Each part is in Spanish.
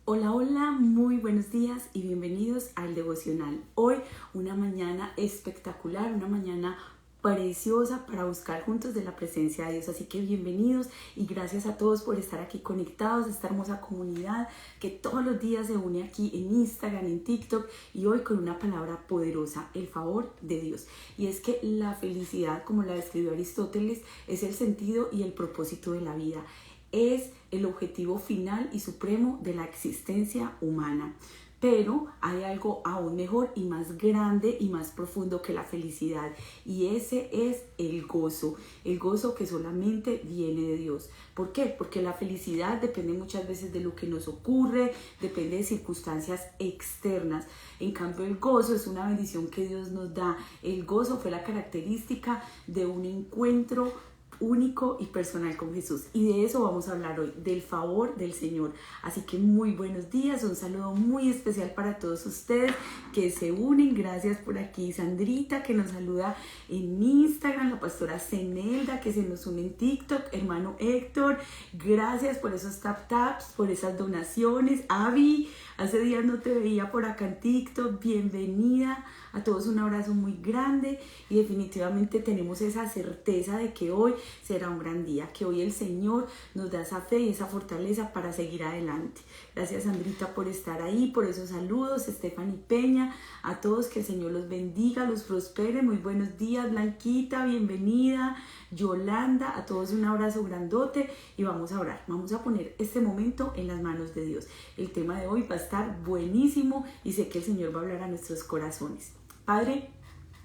Hola, hola, muy buenos días y bienvenidos al devocional. Hoy una mañana espectacular, una mañana preciosa para buscar juntos de la presencia de Dios. Así que bienvenidos y gracias a todos por estar aquí conectados, a esta hermosa comunidad que todos los días se une aquí en Instagram, en TikTok y hoy con una palabra poderosa, el favor de Dios. Y es que la felicidad, como la describió Aristóteles, es el sentido y el propósito de la vida. Es el objetivo final y supremo de la existencia humana. Pero hay algo aún mejor y más grande y más profundo que la felicidad, y ese es el gozo que solamente viene de Dios. ¿Por qué? Porque la felicidad depende muchas veces de lo que nos ocurre, depende de circunstancias externas. En cambio, el gozo es una bendición que Dios nos da. El gozo fue la característica de un encuentro único y personal con Jesús, y de eso vamos a hablar hoy, del favor del Señor. Así que muy buenos días, un saludo muy especial para todos ustedes que se unen. Gracias por aquí Sandrita, que nos saluda en Instagram, la pastora Zenelda, que se nos une en TikTok, hermano Héctor, gracias por esos taps, por esas donaciones. Avi, hace días no te veía por acá en TikTok, bienvenida. A todos un abrazo muy grande, y definitivamente tenemos esa certeza de que hoy será un gran día, que hoy el Señor nos da esa fe y esa fortaleza para seguir adelante. Gracias Sandrita por estar ahí, por esos saludos. Stephanie Peña, a todos que el Señor los bendiga, los prospere. Muy buenos días Blanquita, bienvenida. Yolanda, a todos un abrazo grandote y vamos a orar. Vamos a poner este momento en las manos de Dios. El tema de hoy va a estar buenísimo y sé que el Señor va a hablar a nuestros corazones. Padre,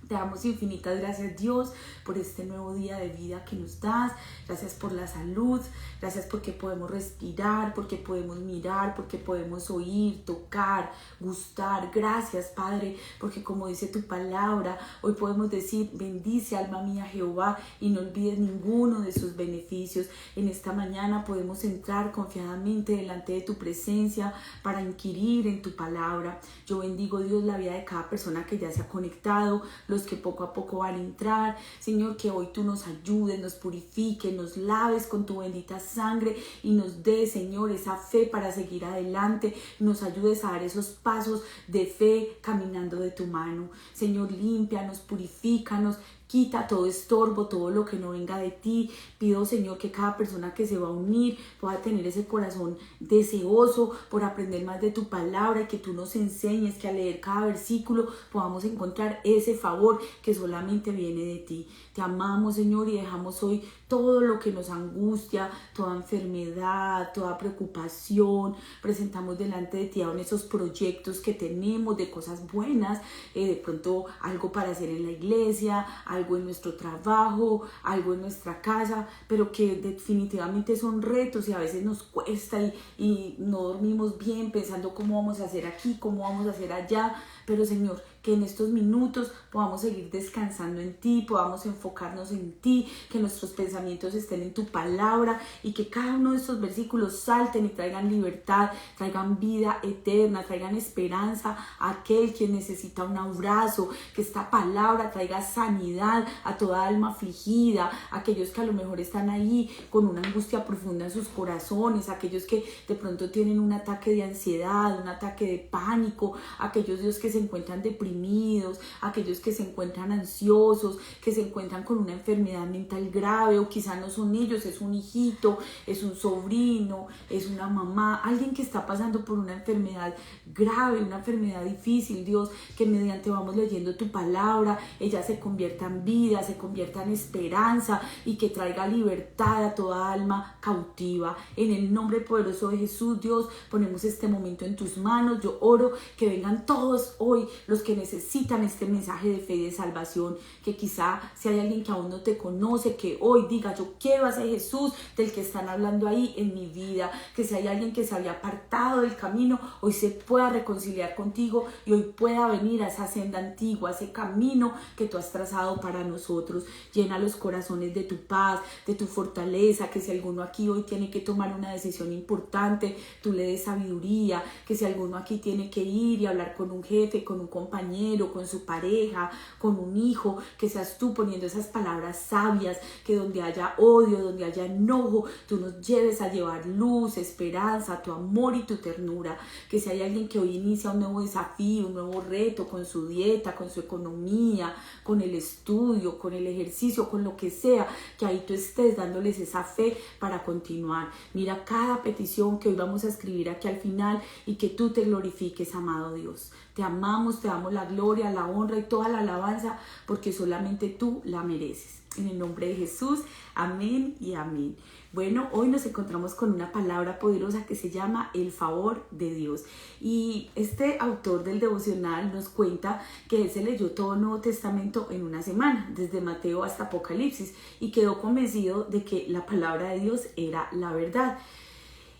te damos infinitas gracias, Dios, por este nuevo día de vida que nos das. Gracias por la salud, gracias porque podemos respirar, porque podemos mirar, porque podemos oír, tocar, gustar. Gracias, Padre, porque como dice tu palabra, hoy podemos decir: bendice alma mía Jehová y no olvides ninguno de sus beneficios. En esta mañana podemos entrar confiadamente delante de tu presencia para inquirir en tu palabra. Yo bendigo, Dios, la vida de cada persona que ya se ha conectado, los que poco a poco van a entrar. Señor, que hoy tú nos ayudes, nos purifiques, nos laves con tu bendita sangre y nos des, Señor, esa fe para seguir adelante. Nos ayudes a dar esos pasos de fe caminando de tu mano. Señor, límpianos, purifícanos, quita todo estorbo, todo lo que no venga de ti. Pido, Señor, que cada persona que se va a unir pueda tener ese corazón deseoso por aprender más de tu palabra, y que tú nos enseñes, que al leer cada versículo podamos encontrar ese favor que solamente viene de ti. Te amamos, Señor, y dejamos hoy todo lo que nos angustia, toda enfermedad, toda preocupación. Presentamos delante de ti aún esos proyectos que tenemos de cosas buenas, de pronto algo para hacer en la iglesia, algo en nuestro trabajo, algo en nuestra casa, pero que definitivamente son retos y a veces nos cuesta y no dormimos bien pensando cómo vamos a hacer aquí, cómo vamos a hacer allá. Pero Señor, que en estos minutos podamos seguir descansando en ti, podamos enfocarnos en ti, que nuestros pensamientos estén en tu palabra y que cada uno de estos versículos salten y traigan libertad, traigan vida eterna, traigan esperanza a aquel quien necesita un abrazo, que esta palabra traiga sanidad a toda alma afligida, aquellos que a lo mejor están ahí con una angustia profunda en sus corazones, aquellos que de pronto tienen un ataque de ansiedad, un ataque de pánico, aquellos, Dios, que se encuentran deprimidos, aquellos que se encuentran ansiosos, que se encuentran con una enfermedad mental grave, o quizá no son ellos, es un hijito, es un sobrino, es una mamá, alguien que está pasando por una enfermedad grave, una enfermedad difícil. Dios, que mediante vamos leyendo tu palabra, ella se convierta en vida, se convierta en esperanza y que traiga libertad a toda alma cautiva. En el nombre poderoso de Jesús, Dios, ponemos este momento en tus manos. Yo oro que vengan todos hoy los que necesitan este mensaje de fe y de salvación, que quizá si hay alguien que aún no te conoce, que hoy diga: yo quiero a ese Jesús del que están hablando ahí en mi vida. Que si hay alguien que se había apartado del camino, hoy se pueda reconciliar contigo y hoy pueda venir a esa senda antigua, a ese camino que tú has trazado para nosotros. Llena los corazones de tu paz, de tu fortaleza, que si alguno aquí hoy tiene que tomar una decisión importante, tú le des sabiduría. Que si alguno aquí tiene que ir y hablar con un jefe, con un compañero, compañero, con su pareja, con un hijo, que seas tú poniendo esas palabras sabias, que donde haya odio, donde haya enojo, tú nos lleves a llevar luz, esperanza, tu amor y tu ternura. Que si hay alguien que hoy inicia un nuevo desafío, un nuevo reto con su dieta, con su economía, con el estudio, con el ejercicio, con lo que sea, que ahí tú estés dándoles esa fe para continuar. Mira cada petición que hoy vamos a escribir aquí al final y que tú te glorifiques, amado Dios. Te amamos, te damos la gloria, la honra y toda la alabanza porque solamente tú la mereces. En el nombre de Jesús, amén y amén. Bueno, hoy nos encontramos con una palabra poderosa que se llama el favor de Dios. Y este autor del devocional nos cuenta que él se leyó todo el Nuevo Testamento en una semana, desde Mateo hasta Apocalipsis, y quedó convencido de que la palabra de Dios era la verdad.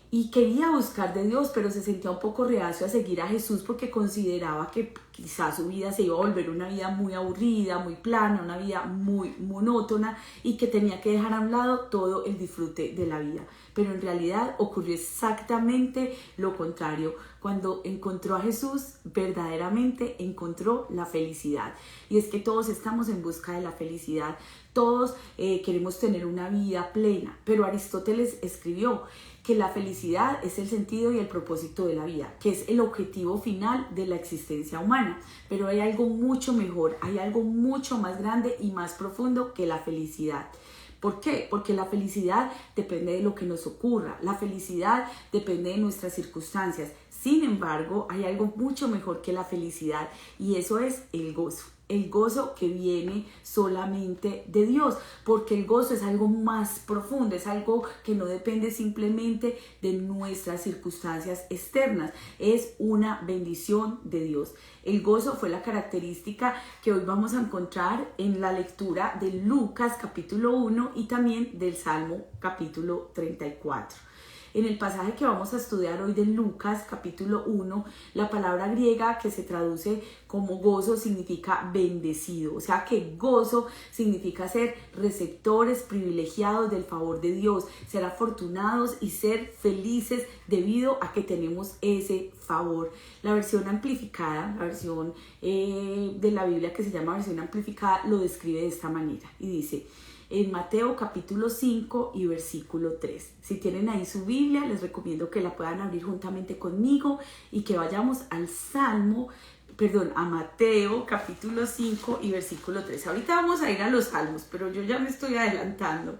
Y quería buscar de Dios, pero se sentía un poco reacio a seguir a Jesús porque consideraba que quizás su vida se iba a volver una vida muy aburrida, muy plana, una vida muy monótona y que tenía que dejar a un lado todo el disfrute de la vida. Pero en realidad ocurrió exactamente lo contrario. Cuando encontró a Jesús, verdaderamente encontró la felicidad. Y es que todos estamos en busca de la felicidad. Todos queremos tener una vida plena. Pero Aristóteles escribió que la felicidad es el sentido y el propósito de la vida, que es el objetivo final de la existencia humana. Pero hay algo mucho mejor, hay algo mucho más grande y más profundo que la felicidad. ¿Por qué? Porque la felicidad depende de lo que nos ocurra, la felicidad depende de nuestras circunstancias. Sin embargo, hay algo mucho mejor que la felicidad y eso es el gozo. El gozo que viene solamente de Dios, porque el gozo es algo más profundo, es algo que no depende simplemente de nuestras circunstancias externas, es una bendición de Dios. El gozo fue la característica que hoy vamos a encontrar en la lectura de Lucas capítulo 1 y también del Salmo capítulo 34. En el pasaje que vamos a estudiar hoy de Lucas capítulo 1, la palabra griega que se traduce como gozo significa bendecido. O sea que gozo significa ser receptores privilegiados del favor de Dios, ser afortunados y ser felices debido a que tenemos ese favor. La versión amplificada, la versión de la Biblia que se llama versión amplificada, lo describe de esta manera y dice: en Mateo capítulo 5 y versículo 3. Si tienen ahí su Biblia, les recomiendo que la puedan abrir juntamente conmigo y que vayamos a Mateo capítulo 5 y versículo 3. Ahorita vamos a ir a los salmos, pero yo ya me estoy adelantando.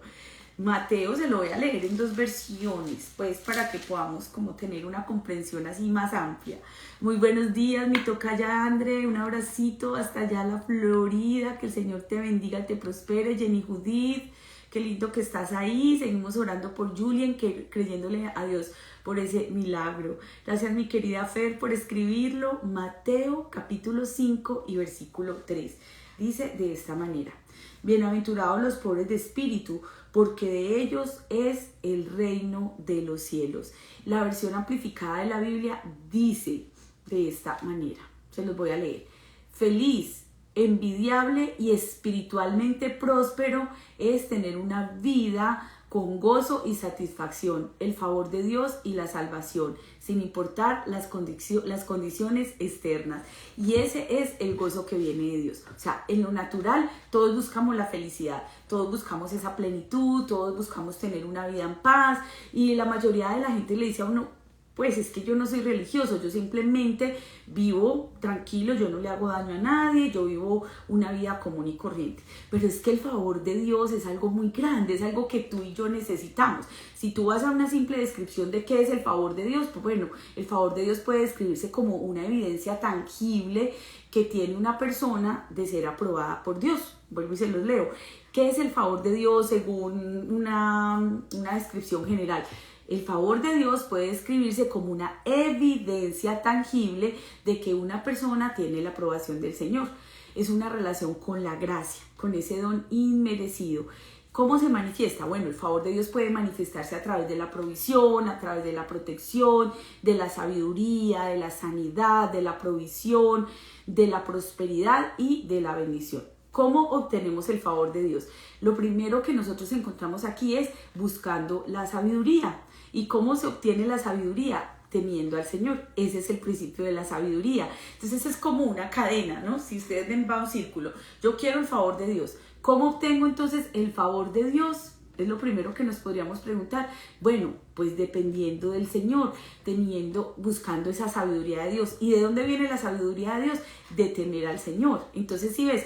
Mateo se lo voy a leer en dos versiones, pues para que podamos como tener una comprensión así más amplia. Muy buenos días, mi tocaya Andre, un abracito hasta allá la Florida, que el Señor te bendiga, te prospere. Jenny Judith, qué lindo que estás ahí. Seguimos orando por Julien, creyéndole a Dios por ese milagro. Gracias mi querida Fer por escribirlo. Mateo capítulo 5 y versículo 3. Dice de esta manera: bienaventurados los pobres de espíritu, porque de ellos es el reino de los cielos. La versión amplificada de la Biblia dice de esta manera, se los voy a leer: feliz, envidiable y espiritualmente próspero es tener una vida con gozo y satisfacción, el favor de Dios y la salvación, sin importar las condiciones externas. Y ese es el gozo que viene de Dios. O sea, en lo natural todos buscamos la felicidad, todos buscamos esa plenitud, todos buscamos tener una vida en paz, y la mayoría de la gente le dice a uno: pues es que yo no soy religioso, yo simplemente vivo tranquilo, yo no le hago daño a nadie, yo vivo una vida común y corriente. Pero es que el favor de Dios es algo muy grande, es algo que tú y yo necesitamos. Si tú vas a una simple descripción de qué es el favor de Dios, pues bueno, el favor de Dios puede describirse como una evidencia tangible que tiene una persona de ser aprobada por Dios. Vuelvo y se los leo. ¿Qué es el favor de Dios según una descripción general? El favor de Dios puede describirse como una evidencia tangible de que una persona tiene la aprobación del Señor. Es una relación con la gracia, con ese don inmerecido. ¿Cómo se manifiesta? Bueno, el favor de Dios puede manifestarse a través de la provisión, a través de la protección, de la sabiduría, de la sanidad, de la provisión, de la prosperidad y de la bendición. ¿Cómo obtenemos el favor de Dios? Lo primero que nosotros encontramos aquí es buscando la sabiduría. ¿Y cómo se obtiene la sabiduría? temiendo al Señor. Ese es el principio de la sabiduría. Entonces es como una cadena, ¿no? Si ustedes ven, va un círculo. Yo quiero el favor de Dios. ¿Cómo obtengo entonces el favor de Dios? Es lo primero que nos podríamos preguntar. Bueno, pues dependiendo del Señor, buscando esa sabiduría de Dios. ¿Y de dónde viene la sabiduría de Dios? De temer al Señor. Entonces, si ves,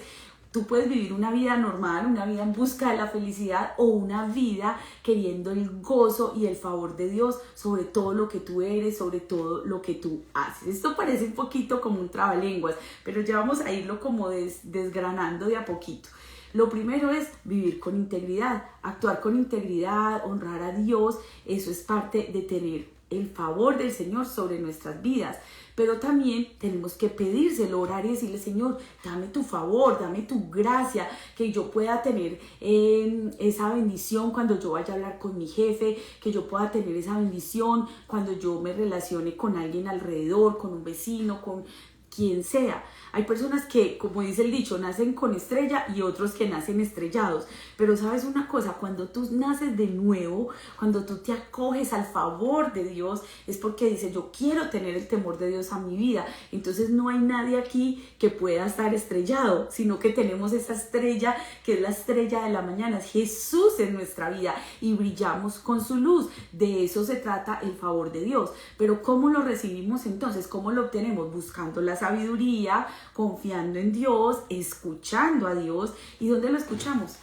tú puedes vivir una vida normal, una vida en busca de la felicidad o una vida queriendo el gozo y el favor de Dios sobre todo lo que tú eres, sobre todo lo que tú haces. Esto parece un poquito como un trabalenguas, pero ya vamos a irlo como desgranando de a poquito. Lo primero es vivir con integridad, actuar con integridad, honrar a Dios. Eso es parte de tener el favor del Señor sobre nuestras vidas. Pero también tenemos que pedírselo, orar y decirle: Señor, dame tu favor, dame tu gracia, que yo pueda tener esa bendición cuando yo vaya a hablar con mi jefe, que yo pueda tener esa bendición cuando yo me relacione con alguien alrededor, con un vecino, con quien sea. Hay personas que, como dice el dicho, nacen con estrella y otros que nacen estrellados. Pero sabes una cosa, cuando tú naces de nuevo, cuando tú te acoges al favor de Dios, es porque dices: yo quiero tener el temor de Dios a mi vida. Entonces no hay nadie aquí que pueda estar estrellado, sino que tenemos esa estrella que es la estrella de la mañana, es Jesús en nuestra vida y brillamos con su luz. De eso se trata el favor de Dios. Pero ¿cómo lo recibimos entonces? ¿Cómo lo obtenemos? Buscando la sabiduría, confiando en Dios, escuchando a Dios. ¿Y dónde lo escuchamos?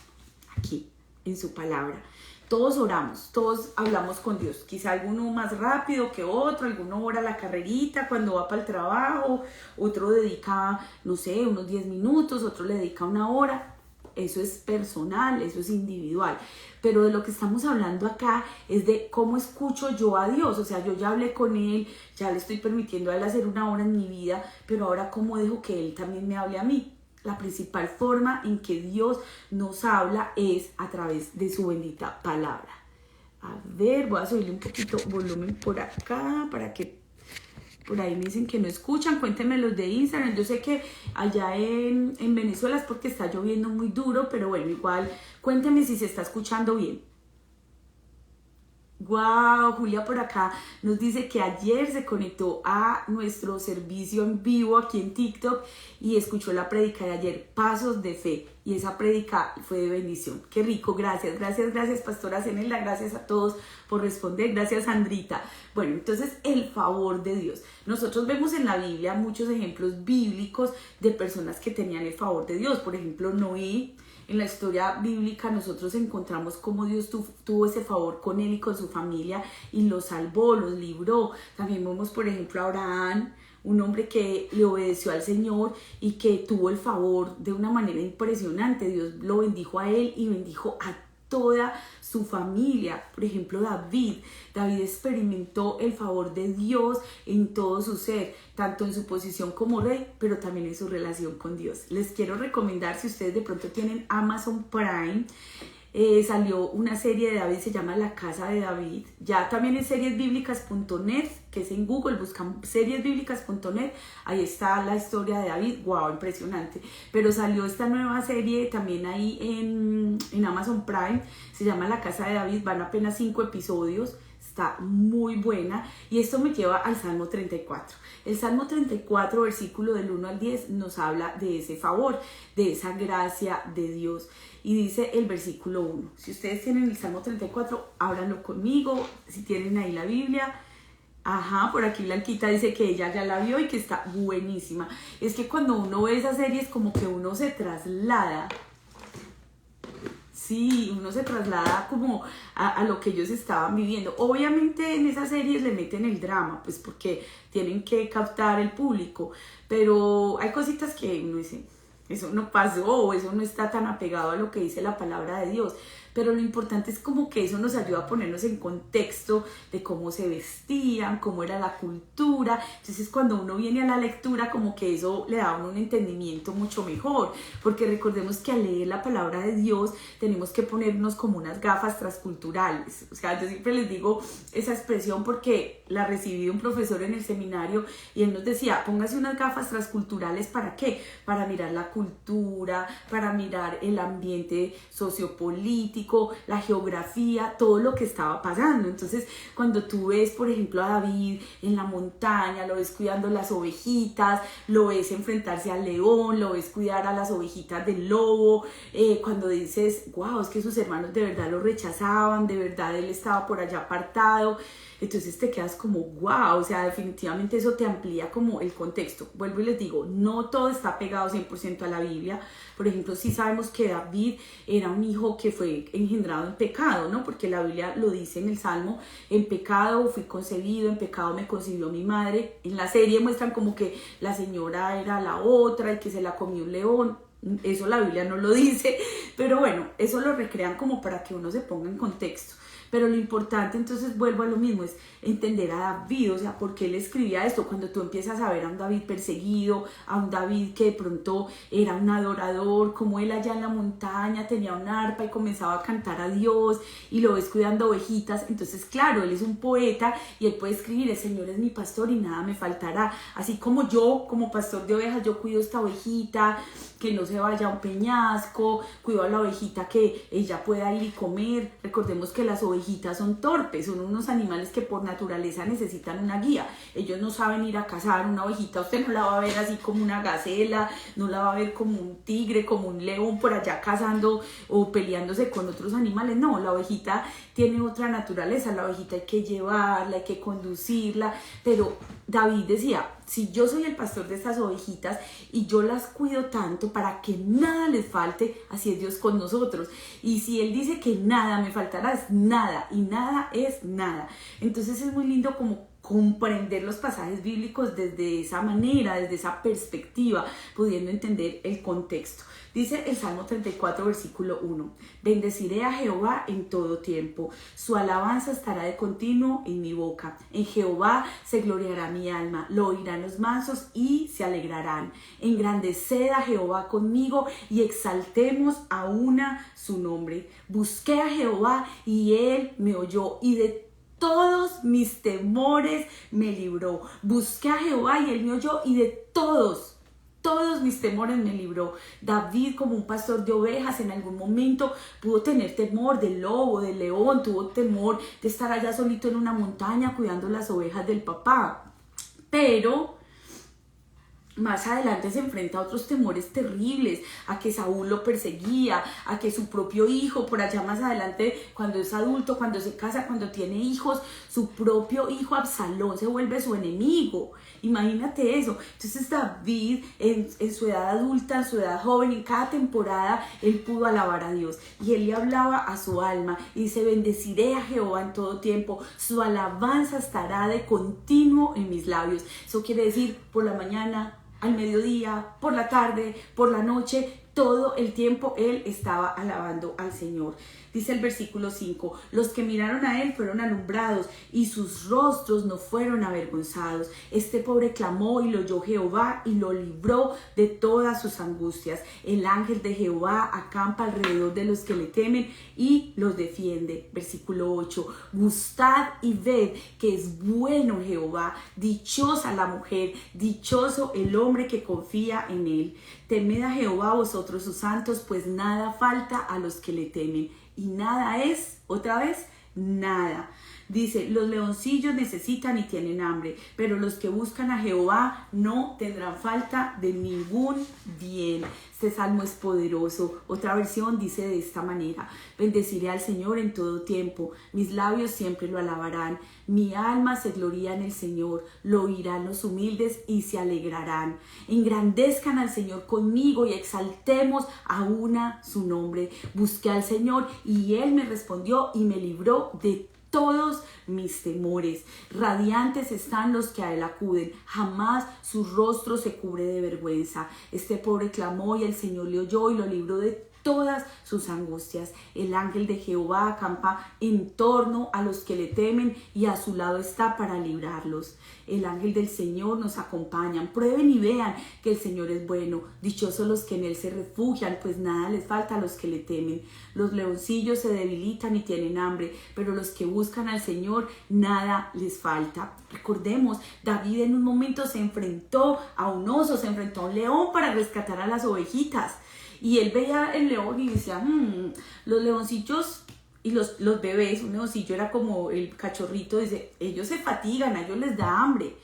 Aquí, en su palabra. Todos oramos, todos hablamos con Dios. Quizá alguno más rápido que otro, alguno ora la carrerita cuando va para el trabajo, otro dedica, no sé, unos 10 minutos, otro le dedica una hora. Eso es personal, eso es individual. Pero de lo que estamos hablando acá es de cómo escucho yo a Dios. O sea, yo ya hablé con Él, ya le estoy permitiendo a Él hacer una obra en mi vida, pero ahora cómo dejo que Él también me hable a mí. La principal forma en que Dios nos habla es a través de su bendita palabra. A ver, voy a subirle un poquito volumen por acá para que... Por ahí me dicen que no escuchan, cuéntenme los de Instagram. Yo sé que allá en Venezuela es porque está lloviendo muy duro, pero bueno, igual cuéntenme si se está escuchando bien. Wow, Julia por acá nos dice que ayer se conectó a nuestro servicio en vivo aquí en TikTok y escuchó la prédica de ayer, Pasos de Fe, y esa prédica fue de bendición. Qué rico, gracias Pastora Zenela, gracias a todos por responder, gracias Andrita. Bueno, entonces el favor de Dios. Nosotros vemos en la Biblia muchos ejemplos bíblicos de personas que tenían el favor de Dios. Por ejemplo, Noé. En la historia bíblica nosotros encontramos cómo Dios tuvo ese favor con él y con su familia y los salvó, los libró. También vemos, por ejemplo, a Abraham, un hombre que le obedeció al Señor y que tuvo el favor de una manera impresionante. Dios lo bendijo a él y bendijo a toda su familia. Por ejemplo, David experimentó el favor de Dios en todo su ser, tanto en su posición como rey, pero también en su relación con Dios. Les quiero recomendar, si ustedes de pronto tienen Amazon Prime, salió una serie de David, se llama La Casa de David. Ya también en seriesbiblicas.net, que es en Google, buscan seriesbiblicas.net, ahí está la historia de David. Wow, impresionante. Pero salió esta nueva serie también ahí en Amazon Prime, se llama La Casa de David, van apenas 5 episodios. Está muy buena y esto me lleva al Salmo 34. El Salmo 34, versículo del 1 al 10, nos habla de ese favor, de esa gracia de Dios. Y dice el versículo 1. Si ustedes tienen el Salmo 34, ábranlo conmigo. Si tienen ahí la Biblia. Ajá, por aquí Blanquita dice que ella ya la vio y que está buenísima. Es que cuando uno ve esa serie es como que uno se traslada. Sí, uno se traslada como a lo que ellos estaban viviendo. Obviamente en esas series le meten el drama, pues porque tienen que captar el público. Pero hay cositas que uno dice, eso no pasó, o eso no está tan apegado a lo que dice la palabra de Dios. Pero lo importante es como que eso nos ayuda a ponernos en contexto de cómo se vestían, cómo era la cultura. Entonces cuando uno viene a la lectura, como que eso le da a uno un entendimiento mucho mejor. Porque recordemos que al leer la palabra de Dios tenemos que ponernos como unas gafas transculturales. O sea, yo siempre les digo esa expresión porque la recibí de un profesor en el seminario y él nos decía, póngase unas gafas transculturales, ¿para qué? Para mirar la cultura, para mirar el ambiente sociopolítico, político, la geografía, todo lo que estaba pasando. Entonces, cuando tú ves, por ejemplo, a David en la montaña, lo ves cuidando las ovejitas, lo ves enfrentarse al león, lo ves cuidar a las ovejitas del lobo, cuando dices, wow, es que sus hermanos de verdad lo rechazaban, de verdad él estaba por allá apartado, entonces te quedas como wow, o sea, definitivamente eso te amplía como el contexto. Vuelvo y les digo, no todo está pegado 100% a la Biblia. Por ejemplo, sí sabemos que David era un hijo que fue engendrado en pecado, ¿no? Porque la Biblia lo dice en el Salmo, en pecado fui concebido, en pecado me concibió mi madre. En la serie muestran como que la señora era la otra y que se la comió un león. Eso la Biblia no lo dice, pero bueno, eso lo recrean como para que uno se ponga en contexto. Pero lo importante, entonces vuelvo a lo mismo, es entender a David, o sea, ¿por qué él escribía esto? Cuando tú empiezas a ver a un David perseguido, a un David que de pronto era un adorador, como él allá en la montaña tenía un arpa y comenzaba a cantar a Dios y lo ves cuidando ovejitas, entonces claro, él es un poeta y él puede escribir, el Señor es mi pastor y nada me faltará, así como yo, como pastor de ovejas, yo cuido esta ovejita, que no se vaya a un peñasco, cuido a la ovejita que ella pueda ir y comer. Recordemos que las ovejitas son torpes, son unos animales que por naturaleza necesitan una guía. Ellos no saben ir a cazar. Una ovejita usted no la va a ver así como una gacela, no la va a ver como un tigre, como un león por allá cazando o peleándose con otros animales. No, la ovejita tiene otra naturaleza, la ovejita hay que llevarla, hay que conducirla, pero David decía, si yo soy el pastor de estas ovejitas y yo las cuido tanto para que nada les falte, así es Dios con nosotros. Y si Él dice que nada me faltará, es nada, y nada es nada. Entonces es muy lindo como comprender los pasajes bíblicos desde esa manera, desde esa perspectiva, pudiendo entender el contexto. Dice el Salmo 34, versículo 1, bendeciré a Jehová en todo tiempo, su alabanza estará de continuo en mi boca. En Jehová se gloriará mi alma, lo oirán los mansos y se alegrarán. Engrandeced a Jehová conmigo y exaltemos a una su nombre. Busqué a Jehová y él me oyó y de todos mis temores me libró. Busqué a Jehová y él me oyó y de todos mis temores me libró. David, como un pastor de ovejas, en algún momento pudo tener temor del lobo, del león, tuvo temor de estar allá solito en una montaña cuidando las ovejas del papá. Pero más adelante se enfrenta a otros temores terribles, a que Saúl lo perseguía, a que su propio hijo, por allá más adelante, cuando es adulto, cuando se casa, cuando tiene hijos, su propio hijo Absalón se vuelve su enemigo. Imagínate eso. Entonces David en su edad adulta, en su edad joven, en cada temporada, él pudo alabar a Dios. Y él le hablaba a su alma y dice, bendeciré a Jehová en todo tiempo, su alabanza estará de continuo en mis labios. Eso quiere decir por la mañana, al mediodía, por la tarde, por la noche, todo el tiempo él estaba alabando al Señor. Dice el versículo 5, los que miraron a él fueron alumbrados y sus rostros no fueron avergonzados. Este pobre clamó y lo oyó Jehová y lo libró de todas sus angustias. El ángel de Jehová acampa alrededor de los que le temen y los defiende. Versículo 8, gustad y ved que es bueno Jehová, dichosa la mujer, dichoso el hombre que confía en él. Temed a Jehová vosotros sus santos, pues nada falta a los que le temen. Y nada es, otra vez, nada. Dice, los leoncillos necesitan y tienen hambre, pero los que buscan a Jehová no tendrán falta de ningún bien. Este salmo es poderoso. Otra versión dice de esta manera, bendeciré al Señor en todo tiempo, mis labios siempre lo alabarán. Mi alma se gloría en el Señor, lo oirán los humildes y se alegrarán. Engrandezcan al Señor conmigo y exaltemos a una su nombre. Busqué al Señor y Él me respondió y me libró de todos mis temores. Radiantes están los que a él acuden, jamás su rostro se cubre de vergüenza. Este pobre clamó y el Señor le oyó y lo libró de todas sus angustias. El ángel de Jehová acampa en torno a los que le temen y a su lado está para librarlos. El ángel del Señor nos acompaña. Prueben y vean que el Señor es bueno. Dichosos los que en él se refugian, pues nada les falta a los que le temen. Los leoncillos se debilitan y tienen hambre, pero los que buscan al Señor, nada les falta. Recordemos, David en un momento se enfrentó a un oso, se enfrentó a un león para rescatar a las ovejitas. Y él veía el león y decía, los leoncillos y los bebés, un leoncillo era como el cachorrito, dice, ellos se fatigan, a ellos les da hambre,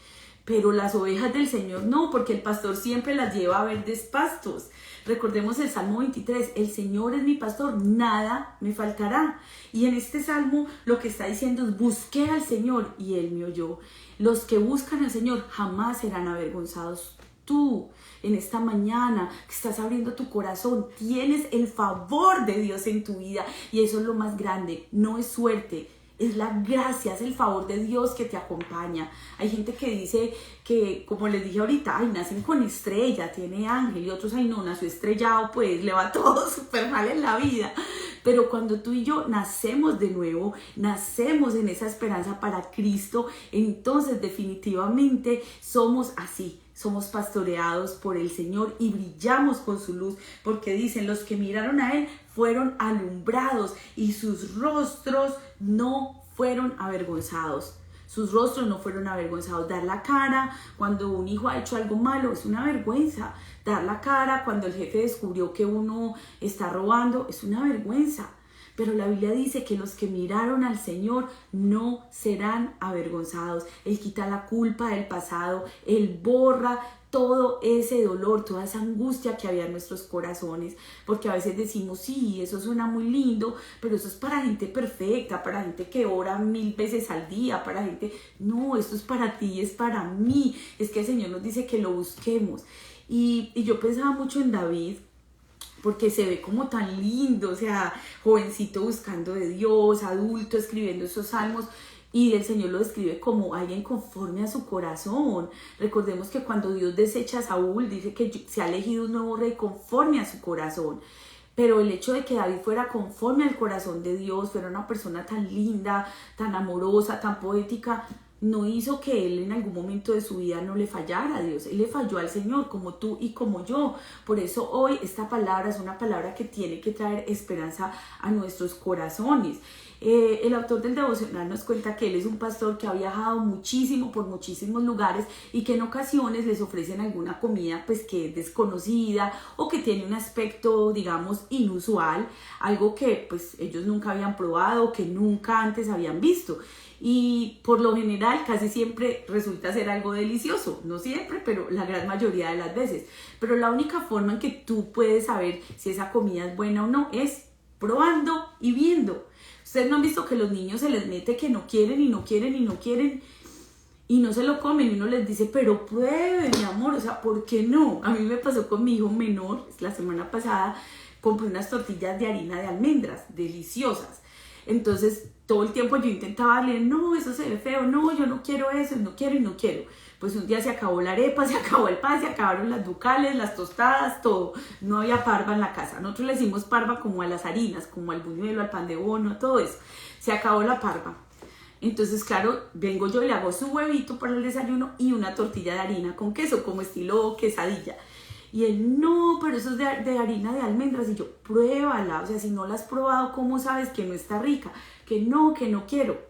pero las ovejas del Señor no, porque el pastor siempre las lleva a verdes pastos. Recordemos el Salmo 23, el Señor es mi pastor, nada me faltará. Y en este Salmo lo que está diciendo es, busqué al Señor y Él me oyó. Los que buscan al Señor jamás serán avergonzados. Tú, en esta mañana que estás abriendo tu corazón, tienes el favor de Dios en tu vida y eso es lo más grande, no es suerte. Es la gracia, es el favor de Dios que te acompaña. Hay gente que dice que, como les dije ahorita, ay, nacen con estrella, tiene ángel, y otros, ay, no, nació estrellado, pues le va todo súper mal en la vida. Pero cuando tú y yo nacemos de nuevo, nacemos en esa esperanza para Cristo, entonces definitivamente somos así. Somos pastoreados por el Señor y brillamos con su luz, porque dicen, los que miraron a Él fueron alumbrados y sus rostros no fueron avergonzados. Sus rostros no fueron avergonzados. Dar la cara cuando un hijo ha hecho algo malo es una vergüenza. Dar la cara cuando el jefe descubrió que uno está robando es una vergüenza. Pero la Biblia dice que los que miraron al Señor no serán avergonzados. Él quita la culpa del pasado, Él borra todo ese dolor, toda esa angustia que había en nuestros corazones, porque a veces decimos, sí, eso suena muy lindo, pero eso es para gente perfecta, para gente que ora 1000 veces al día, para gente, no, esto es para ti, es para mí, es que el Señor nos dice que lo busquemos. Y yo pensaba mucho en David, porque se ve como tan lindo, o sea, jovencito buscando de Dios, adulto escribiendo esos salmos, y el Señor lo describe como alguien conforme a su corazón. Recordemos que cuando Dios desecha a Saúl, dice que se ha elegido un nuevo rey conforme a su corazón. Pero el hecho de que David fuera conforme al corazón de Dios, fuera una persona tan linda, tan amorosa, tan poética, no hizo que él en algún momento de su vida no le fallara a Dios. Él le falló al Señor, como tú y como yo. Por eso hoy esta palabra es una palabra que tiene que traer esperanza a nuestros corazones. El autor del devocional nos cuenta que él es un pastor que ha viajado muchísimo por muchísimos lugares y que en ocasiones les ofrecen alguna comida pues que es desconocida o que tiene un aspecto, digamos, inusual, algo que pues ellos nunca habían probado, que nunca antes habían visto. Y por lo general casi siempre resulta ser algo delicioso, no siempre, pero la gran mayoría de las veces. Pero la única forma en que tú puedes saber si esa comida es buena o no es probando y viendo. Ustedes no han visto que los niños se les mete que no quieren y no quieren y no quieren y no se lo comen y uno les dice, pero prueben, mi amor, o sea, ¿por qué no? A mí me pasó con mi hijo menor, la semana pasada compré unas tortillas de harina de almendras, deliciosas. Entonces, todo el tiempo yo intentaba darle, no, eso se ve feo, no, yo no quiero eso, no quiero y no quiero. Pues un día se acabó la arepa, se acabó el pan, se acabaron las ducales, las tostadas, todo. No había parva en la casa. Nosotros le decimos parva como a las harinas, como al buñuelo, al pan de bono, todo eso. Se acabó la parva. Entonces, claro, vengo yo y le hago su huevito para el desayuno y una tortilla de harina con queso, como estilo quesadilla. Y él, no, pero eso es de harina de almendras. Y yo, pruébala. O sea, si no la has probado, ¿cómo sabes que no está rica? Que no quiero.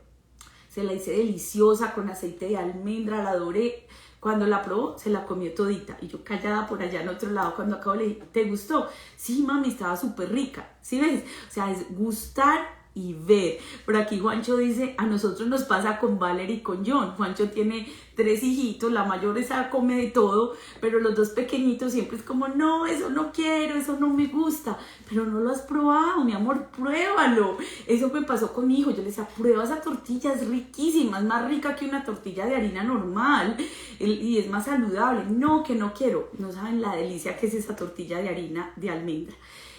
Se la hice deliciosa con aceite de almendra, la adoré. Cuando la probó, se la comió todita. Y yo callada por allá en otro lado, cuando acabo le dije, ¿te gustó? Sí, mami, estaba súper rica. ¿Sí ves? O sea, es gustar y ver. Por aquí Juancho dice, a nosotros nos pasa con Valerie y con John. Juancho tiene 3 hijitos, la mayor esa come de todo, pero los 2 pequeñitos siempre es como, no, eso no quiero, eso no me gusta, pero no lo has probado, mi amor, pruébalo. Eso me pasó con mi hijo, yo le decía, prueba esa tortilla, es riquísima, es más rica que una tortilla de harina normal y es más saludable. No, que no quiero. No saben la delicia que es esa tortilla de harina de almendra.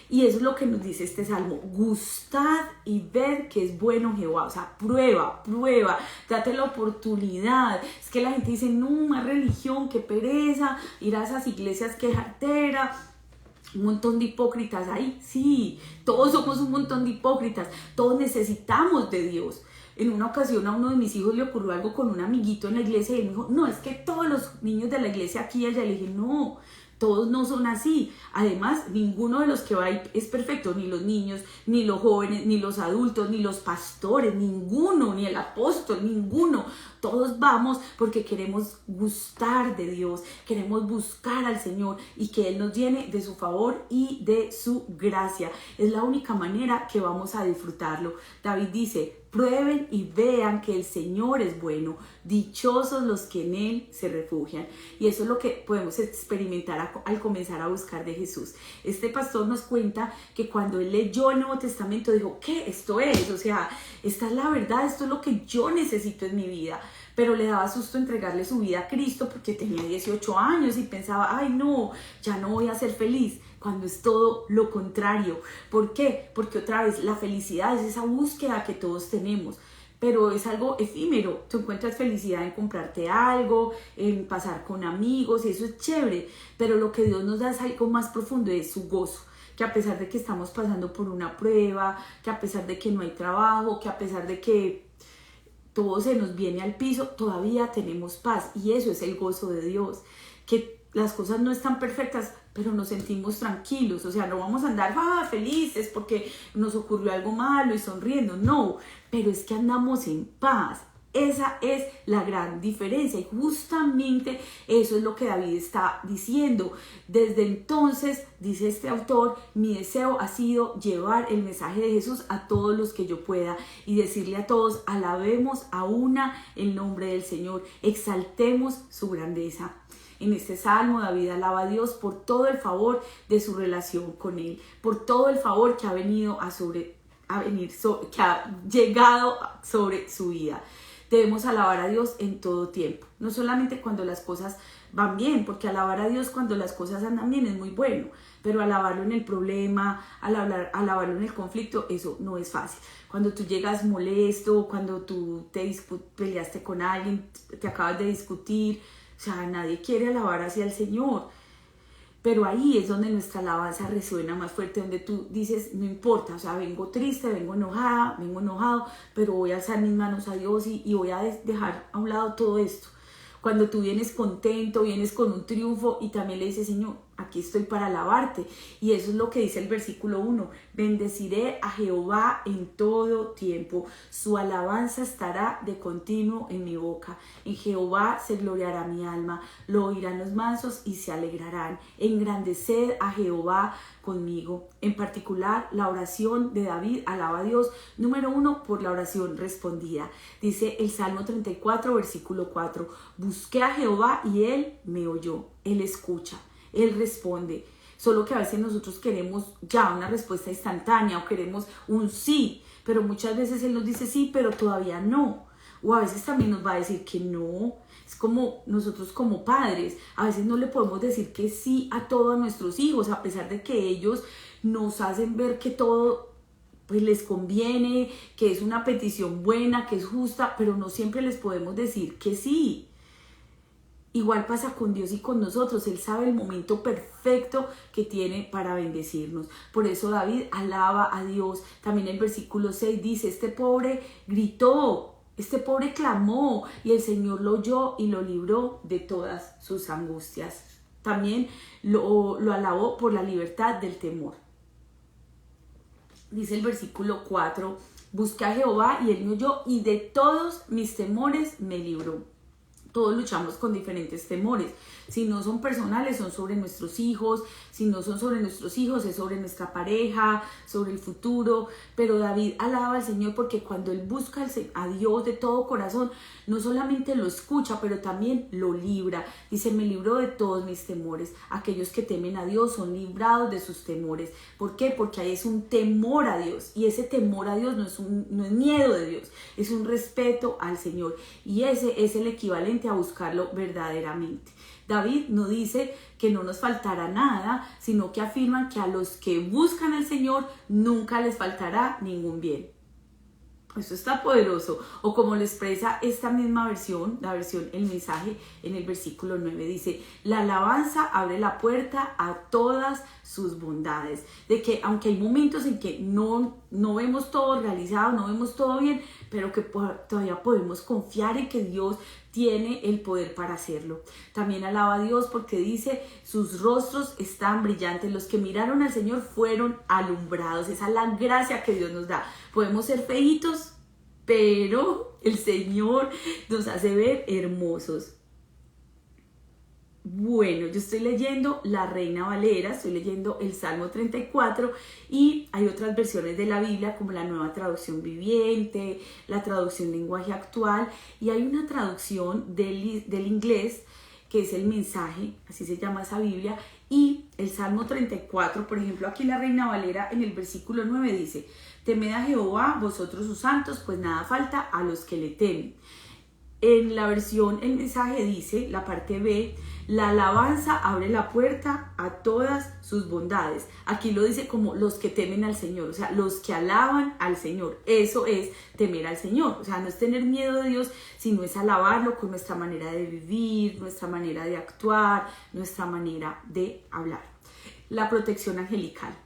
Y eso es lo que nos dice este salmo, gustad y ver que es bueno Jehová, o sea, prueba, date la oportunidad. Es que la gente dice, no, más religión, qué pereza, ir a esas iglesias, qué jartera, un montón de hipócritas ahí. Sí, todos somos un montón de hipócritas, todos necesitamos de Dios. En una ocasión a uno de mis hijos le ocurrió algo con un amiguito en la iglesia y él me dijo, no, es que todos los niños de la iglesia aquí y allá. Le dije, no, todos no son así. Además, ninguno de los que va ahí es perfecto, ni los niños, ni los jóvenes, ni los adultos, ni los pastores, ninguno, ni el apóstol, ninguno. Todos vamos porque queremos gustar de Dios, queremos buscar al Señor y que Él nos llene de su favor y de su gracia. Es la única manera que vamos a disfrutarlo. David dice: prueben y vean que el Señor es bueno, dichosos los que en Él se refugian. Y eso es lo que podemos experimentar al comenzar a buscar de Jesús. Este pastor nos cuenta que cuando él leyó el Nuevo Testamento dijo: ¿qué? Esto es, o sea, esta es la verdad, esto es lo que yo necesito en mi vida. Pero le daba susto entregarle su vida a Cristo porque tenía 18 años y pensaba: ay no, ya no voy a ser feliz. Cuando es todo lo contrario. ¿Por qué? Porque otra vez la felicidad es esa búsqueda que todos tenemos, pero es algo efímero. Tú encuentras felicidad en comprarte algo, en pasar con amigos, y eso es chévere, pero lo que Dios nos da es algo más profundo, es su gozo. Que a pesar de que estamos pasando por una prueba, que a pesar de que no hay trabajo, que a pesar de que todo se nos viene al piso, todavía tenemos paz, y eso es el gozo de Dios. Que las cosas no están perfectas, pero nos sentimos tranquilos, o sea, no vamos a andar felices porque nos ocurrió algo malo y sonriendo, no, pero es que andamos en paz. Esa es la gran diferencia, y justamente eso es lo que David está diciendo. Desde entonces, dice este autor, mi deseo ha sido llevar el mensaje de Jesús a todos los que yo pueda y decirle a todos: alabemos a una el nombre del Señor, exaltemos su grandeza. En este salmo, David alaba a Dios por todo el favor de su relación con Él, por todo el favor que ha llegado sobre su vida. Debemos alabar a Dios en todo tiempo, no solamente cuando las cosas van bien, porque alabar a Dios cuando las cosas andan bien es muy bueno, pero alabarlo en el problema, alabarlo en el conflicto, eso no es fácil. Cuando tú llegas molesto, cuando tú peleaste con alguien, te acabas de discutir, o sea, nadie quiere alabar hacia el Señor. Pero ahí es donde nuestra alabanza resuena más fuerte, donde tú dices: no importa, o sea, vengo triste, vengo enojado, pero voy a alzar mis manos a Dios y voy a dejar a un lado todo esto. Cuando tú vienes contento, vienes con un triunfo y también le dices: Señor, aquí estoy para alabarte. Y eso es lo que dice el versículo 1. Bendeciré a Jehová en todo tiempo. Su alabanza estará de continuo en mi boca. En Jehová se gloriará mi alma. Lo oirán los mansos y se alegrarán. Engrandeced a Jehová conmigo. En particular, la oración de David alaba a Dios. Número 1, por la oración respondida. Dice el Salmo 34, versículo 4. Busqué a Jehová y Él me oyó. Él escucha. Él responde. Solo que a veces nosotros queremos ya una respuesta instantánea o queremos un sí, pero muchas veces Él nos dice sí, pero todavía no. O a veces también nos va a decir que no. Es como nosotros como padres, a veces no le podemos decir que sí a todos nuestros hijos, a pesar de que ellos nos hacen ver que todo pues les conviene, que es una petición buena, que es justa, pero no siempre les podemos decir que sí. Igual pasa con Dios y con nosotros. Él sabe el momento perfecto que tiene para bendecirnos. Por eso David alaba a Dios. También el versículo 6 dice: este pobre gritó, este pobre clamó, y el Señor lo oyó y lo libró de todas sus angustias. También lo alabó por la libertad del temor. Dice el versículo 4: busqué a Jehová y Él me oyó y de todos mis temores me libró. Todos luchamos con diferentes temores. Si no son personales, son sobre nuestros hijos. Si no son sobre nuestros hijos, es sobre nuestra pareja, sobre el futuro. Pero David alaba al Señor porque cuando él busca a Dios de todo corazón, no solamente lo escucha, pero también lo libra. Dice: me libró de todos mis temores. Aquellos que temen a Dios son librados de sus temores. ¿Por qué? Porque ahí es un temor a Dios. Y ese temor a Dios no es miedo de Dios, es un respeto al Señor. Y ese es el equivalente a buscarlo verdaderamente. David no dice que no nos faltará nada, sino que afirma que a los que buscan al Señor nunca les faltará ningún bien. Eso está poderoso. O como lo expresa esta misma versión, la versión El Mensaje, en el versículo 9 dice: la alabanza abre la puerta a todas sus bondades. De que aunque hay momentos en que no vemos todo realizado, no vemos todo bien, pero que todavía podemos confiar en que Dios tiene el poder para hacerlo. También alaba a Dios porque dice, sus rostros están brillantes, los que miraron al Señor fueron alumbrados. Esa es la gracia que Dios nos da. Podemos ser feitos, pero el Señor nos hace ver hermosos. Bueno, yo estoy leyendo la Reina Valera, estoy leyendo el Salmo 34 y hay otras versiones de la Biblia como la Nueva Traducción Viviente, la traducción Lenguaje Actual, y hay una traducción del inglés que es el Mensaje, así se llama esa Biblia, y el Salmo 34, por ejemplo, aquí la Reina Valera en el versículo 9 dice, temed a Jehová, vosotros sus santos, pues nada falta a los que le temen. En la versión El Mensaje dice, la parte B, la alabanza abre la puerta a todas sus bondades. Aquí lo dice como los que temen al Señor, o sea, los que alaban al Señor. Eso es temer al Señor, o sea, no es tener miedo de Dios, sino es alabarlo con nuestra manera de vivir, nuestra manera de actuar, nuestra manera de hablar. La protección angelical.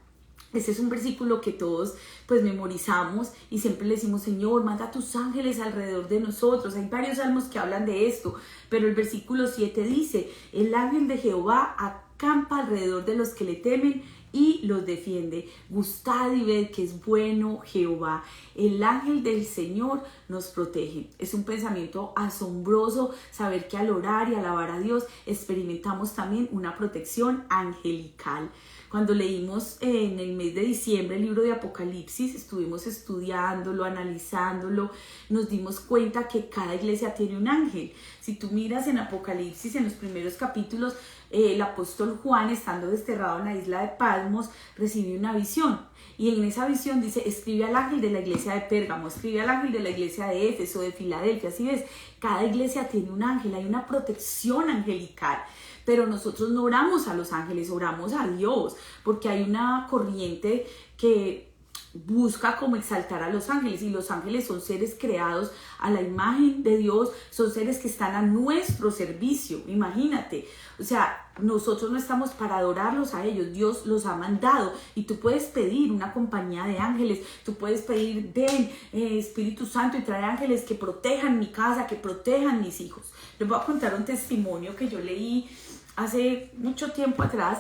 Este es un versículo que todos pues memorizamos y siempre le decimos, Señor, manda a tus ángeles alrededor de nosotros. Hay varios salmos que hablan de esto, pero el versículo 7 dice, el ángel de Jehová acampa alrededor de los que le temen y los defiende. Gustad y ved que es bueno Jehová. El ángel del Señor nos protege. Es un pensamiento asombroso saber que al orar y alabar a Dios experimentamos también una protección angelical. Cuando leímos en el mes de diciembre el libro de Apocalipsis, estuvimos estudiándolo, analizándolo, nos dimos cuenta que cada iglesia tiene un ángel. Si tú miras en Apocalipsis, en los primeros capítulos, el apóstol Juan, estando desterrado en la isla de Patmos, recibió una visión. Y en esa visión dice, escribe al ángel de la iglesia de Pérgamo, escribe al ángel de la iglesia de Éfeso, de Filadelfia. Así ves, cada iglesia tiene un ángel, hay una protección angelical. Pero nosotros no oramos a los ángeles, oramos a Dios, porque hay una corriente que busca como exaltar a los ángeles, y los ángeles son seres creados a la imagen de Dios, son seres que están a nuestro servicio, imagínate, o sea, nosotros no estamos para adorarlos a ellos, Dios los ha mandado, y tú puedes pedir una compañía de ángeles, tú puedes pedir, ven Espíritu Santo y traer ángeles que protejan mi casa, que protejan mis hijos. Les voy a contar un testimonio que yo leí hace mucho tiempo atrás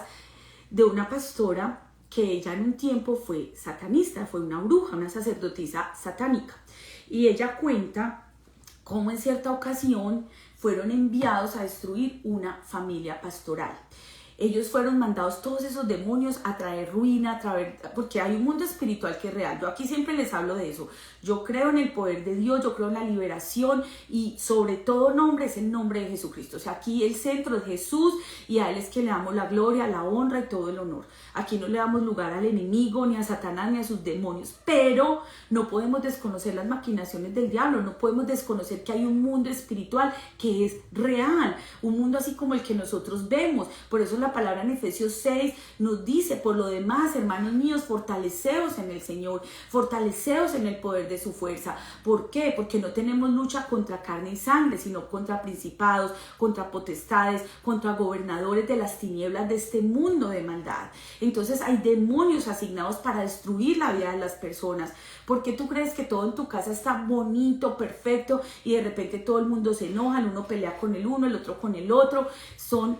de una pastora que ella en un tiempo fue satanista, fue una bruja, una sacerdotisa satánica. Y ella cuenta cómo en cierta ocasión fueron enviados a destruir una familia pastoral. Ellos fueron mandados, todos esos demonios, a traer ruina, porque hay un mundo espiritual que es real. Yo aquí siempre les hablo de eso. Yo creo en el poder de Dios, yo creo en la liberación, y sobre todo nombre es el nombre de Jesucristo. O sea, aquí el centro es Jesús, y a Él es que le damos la gloria, la honra y todo el honor. Aquí no le damos lugar al enemigo, ni a Satanás, ni a sus demonios. Pero no podemos desconocer las maquinaciones del diablo, no podemos desconocer que hay un mundo espiritual que es real, un mundo así como el que nosotros vemos. Por eso la palabra en Efesios 6 nos dice, por lo demás, hermanos míos, fortaleceos en el Señor, fortaleceos en el poder de su fuerza. ¿Por qué? Porque no tenemos lucha contra carne y sangre, sino contra principados, contra potestades, contra gobernadores de las tinieblas de este mundo de maldad. Entonces hay demonios asignados para destruir la vida de las personas. ¿Por qué tú crees que todo en tu casa está bonito, perfecto, y de repente todo el mundo se enoja, el uno pelea con el uno, el otro con el otro? Son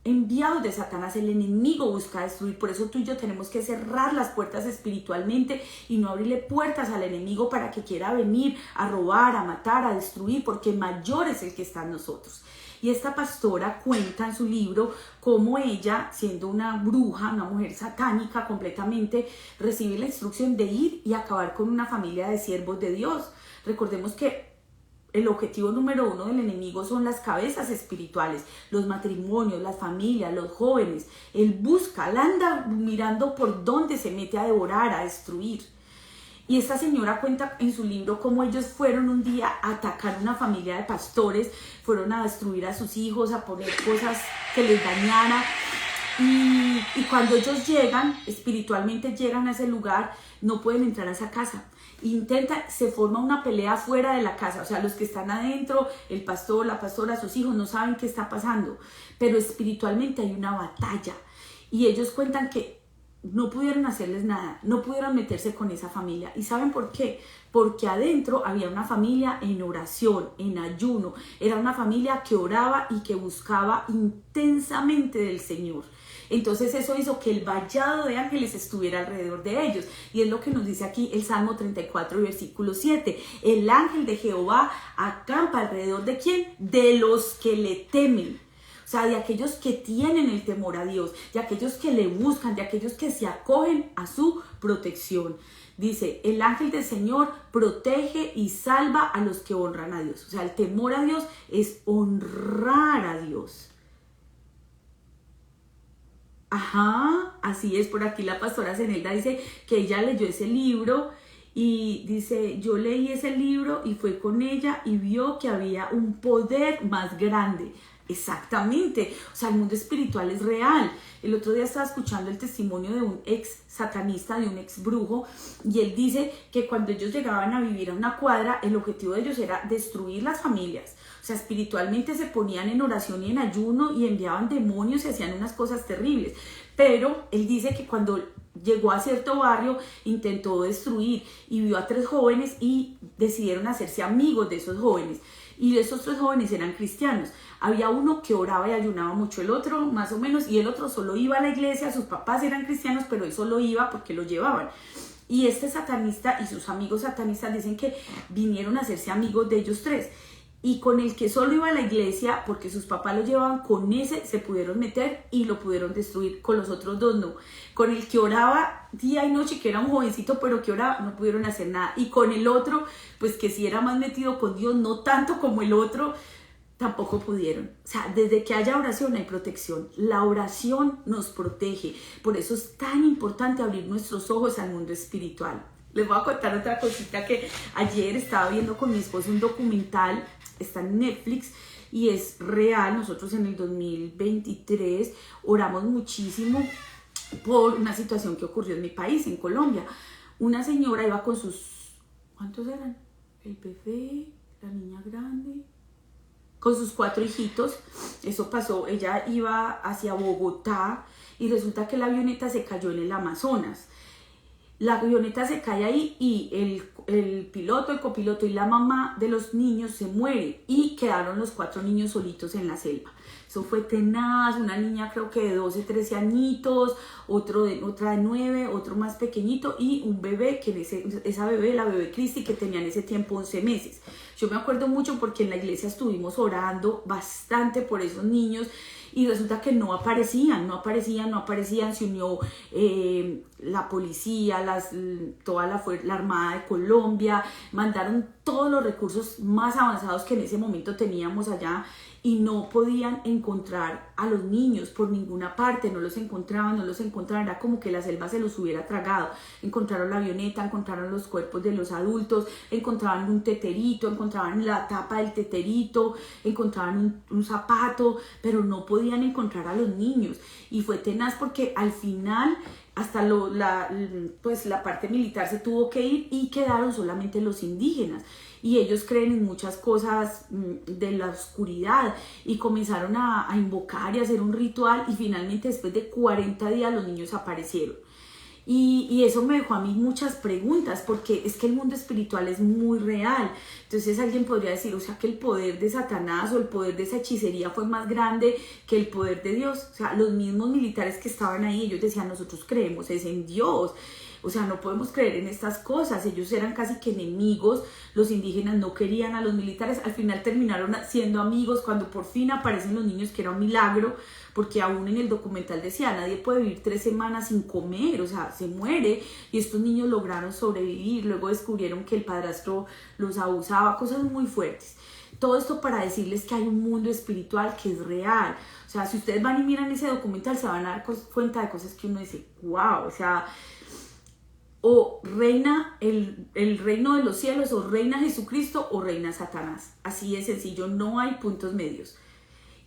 enviados de Satanás, el enemigo busca destruir. Por eso tú y yo tenemos que cerrar las puertas espiritualmente y no abrirle puertas al enemigo para que quiera venir a robar, a matar, a destruir, porque mayor es el que está en nosotros. Y esta pastora cuenta en su libro cómo ella, siendo una bruja, una mujer satánica completamente, recibe la instrucción de ir y acabar con una familia de siervos de Dios. Recordemos que el objetivo número uno del enemigo son las cabezas espirituales, los matrimonios, las familias, los jóvenes. Él busca, él anda mirando por dónde se mete a devorar, a destruir. Y esta señora cuenta en su libro cómo ellos fueron un día a atacar una familia de pastores, fueron a destruir a sus hijos, a poner cosas que les dañaran. Y cuando ellos llegan, espiritualmente llegan a ese lugar, no pueden entrar a esa casa. Se forma una pelea fuera de la casa, o sea, los que están adentro, el pastor, la pastora, sus hijos, no saben qué está pasando, pero espiritualmente hay una batalla. Y ellos cuentan que no pudieron hacerles nada, no pudieron meterse con esa familia. ¿Y saben por qué? Porque adentro había una familia en oración, en ayuno. Era una familia que oraba y que buscaba intensamente del Señor. Entonces eso hizo que el vallado de ángeles estuviera alrededor de ellos. Y es lo que nos dice aquí el Salmo 34, versículo 7. El ángel de Jehová acampa alrededor de ¿quién? De los que le temen. O sea, de aquellos que tienen el temor a Dios, de aquellos que le buscan, de aquellos que se acogen a su protección. Dice, el ángel del Señor protege y salva a los que honran a Dios. O sea, el temor a Dios es honrar a Dios. Ajá, así es. Por aquí la pastora Zenelda dice que ella leyó ese libro y dice, yo leí ese libro y fue con ella y vio que había un poder más grande. Exactamente, o sea, el mundo espiritual es real. El otro día estaba escuchando el testimonio de un ex satanista, de un ex brujo, y él dice que cuando ellos llegaban a vivir a una cuadra, el objetivo de ellos era destruir las familias. O sea, espiritualmente se ponían en oración y en ayuno y enviaban demonios y hacían unas cosas terribles. Pero él dice que cuando llegó a cierto barrio intentó destruir y vio a 3 jóvenes y decidieron hacerse amigos de esos jóvenes. Y esos 3 jóvenes eran cristianos. Había uno que oraba y ayunaba mucho, el otro más o menos, y el otro solo iba a la iglesia. Sus papás eran cristianos, pero él solo iba porque lo llevaban. Y este satanista y sus amigos satanistas dicen que vinieron a hacerse amigos de ellos 3. Y con el que solo iba a la iglesia, porque sus papás lo llevaban, con ese se pudieron meter y lo pudieron destruir. Con los otros 2 no. Con el que oraba día y noche, que era un jovencito, pero que oraba, no pudieron hacer nada. Y con el otro, pues que sí era más metido con Dios, no tanto como el otro, tampoco pudieron. O sea, desde que haya oración hay protección. La oración nos protege. Por eso es tan importante abrir nuestros ojos al mundo espiritual. Les voy a contar otra cosita que ayer estaba viendo con mi esposo un documental, está en Netflix y es real. Nosotros en el 2023 oramos muchísimo por una situación que ocurrió en mi país, en Colombia. Una señora iba con sus, ¿cuántos eran? El bebé, la niña grande, con sus 4 hijitos. Eso pasó, ella iba hacia Bogotá y resulta que la avioneta se cayó en el Amazonas. La avioneta se cae ahí y el piloto, el copiloto y la mamá de los niños se muere y quedaron los 4 niños solitos en la selva. Eso fue tenaz. Una niña creo que de 12, 13 añitos, otra de 9, otro más pequeñito y un bebé, que esa bebé, la bebé Cristi, que tenía en ese tiempo 11 meses. Yo me acuerdo mucho porque en la iglesia estuvimos orando bastante por esos niños. Y resulta que no aparecían, se unió la policía, toda la Armada de Colombia, mandaron todos los recursos más avanzados que en ese momento teníamos allá y no podían encontrar a los niños por ninguna parte, no los encontraban, era como que la selva se los hubiera tragado. Encontraron la avioneta, encontraron los cuerpos de los adultos, encontraban un teterito, encontraban la tapa del teterito, encontraban un zapato, pero no podían encontrar a los niños. Y fue tenaz porque al final hasta la parte militar se tuvo que ir y quedaron solamente los indígenas. Y ellos creen en muchas cosas de la oscuridad y comenzaron a invocar y a hacer un ritual y finalmente después de 40 días los niños aparecieron. Y eso me dejó a mí muchas preguntas, porque es que el mundo espiritual es muy real. Entonces alguien podría decir, o sea, que el poder de Satanás o el poder de esa hechicería fue más grande que el poder de Dios. O sea, los mismos militares que estaban ahí, ellos decían, nosotros creemos es en Dios. O sea, no podemos creer en estas cosas. Ellos eran casi que enemigos. Los indígenas no querían a los militares. Al final terminaron siendo amigos cuando por fin aparecen los niños, que era un milagro, porque aún en el documental decía, nadie puede vivir 3 semanas sin comer, o sea, se muere. Y estos niños lograron sobrevivir. Luego descubrieron que el padrastro los abusaba, cosas muy fuertes. Todo esto para decirles que hay un mundo espiritual que es real. O sea, si ustedes van y miran ese documental, se van a dar cuenta de cosas que uno dice, wow, o sea, o reina el reino de los cielos, o reina Jesucristo, o reina Satanás. Así de sencillo, no hay puntos medios.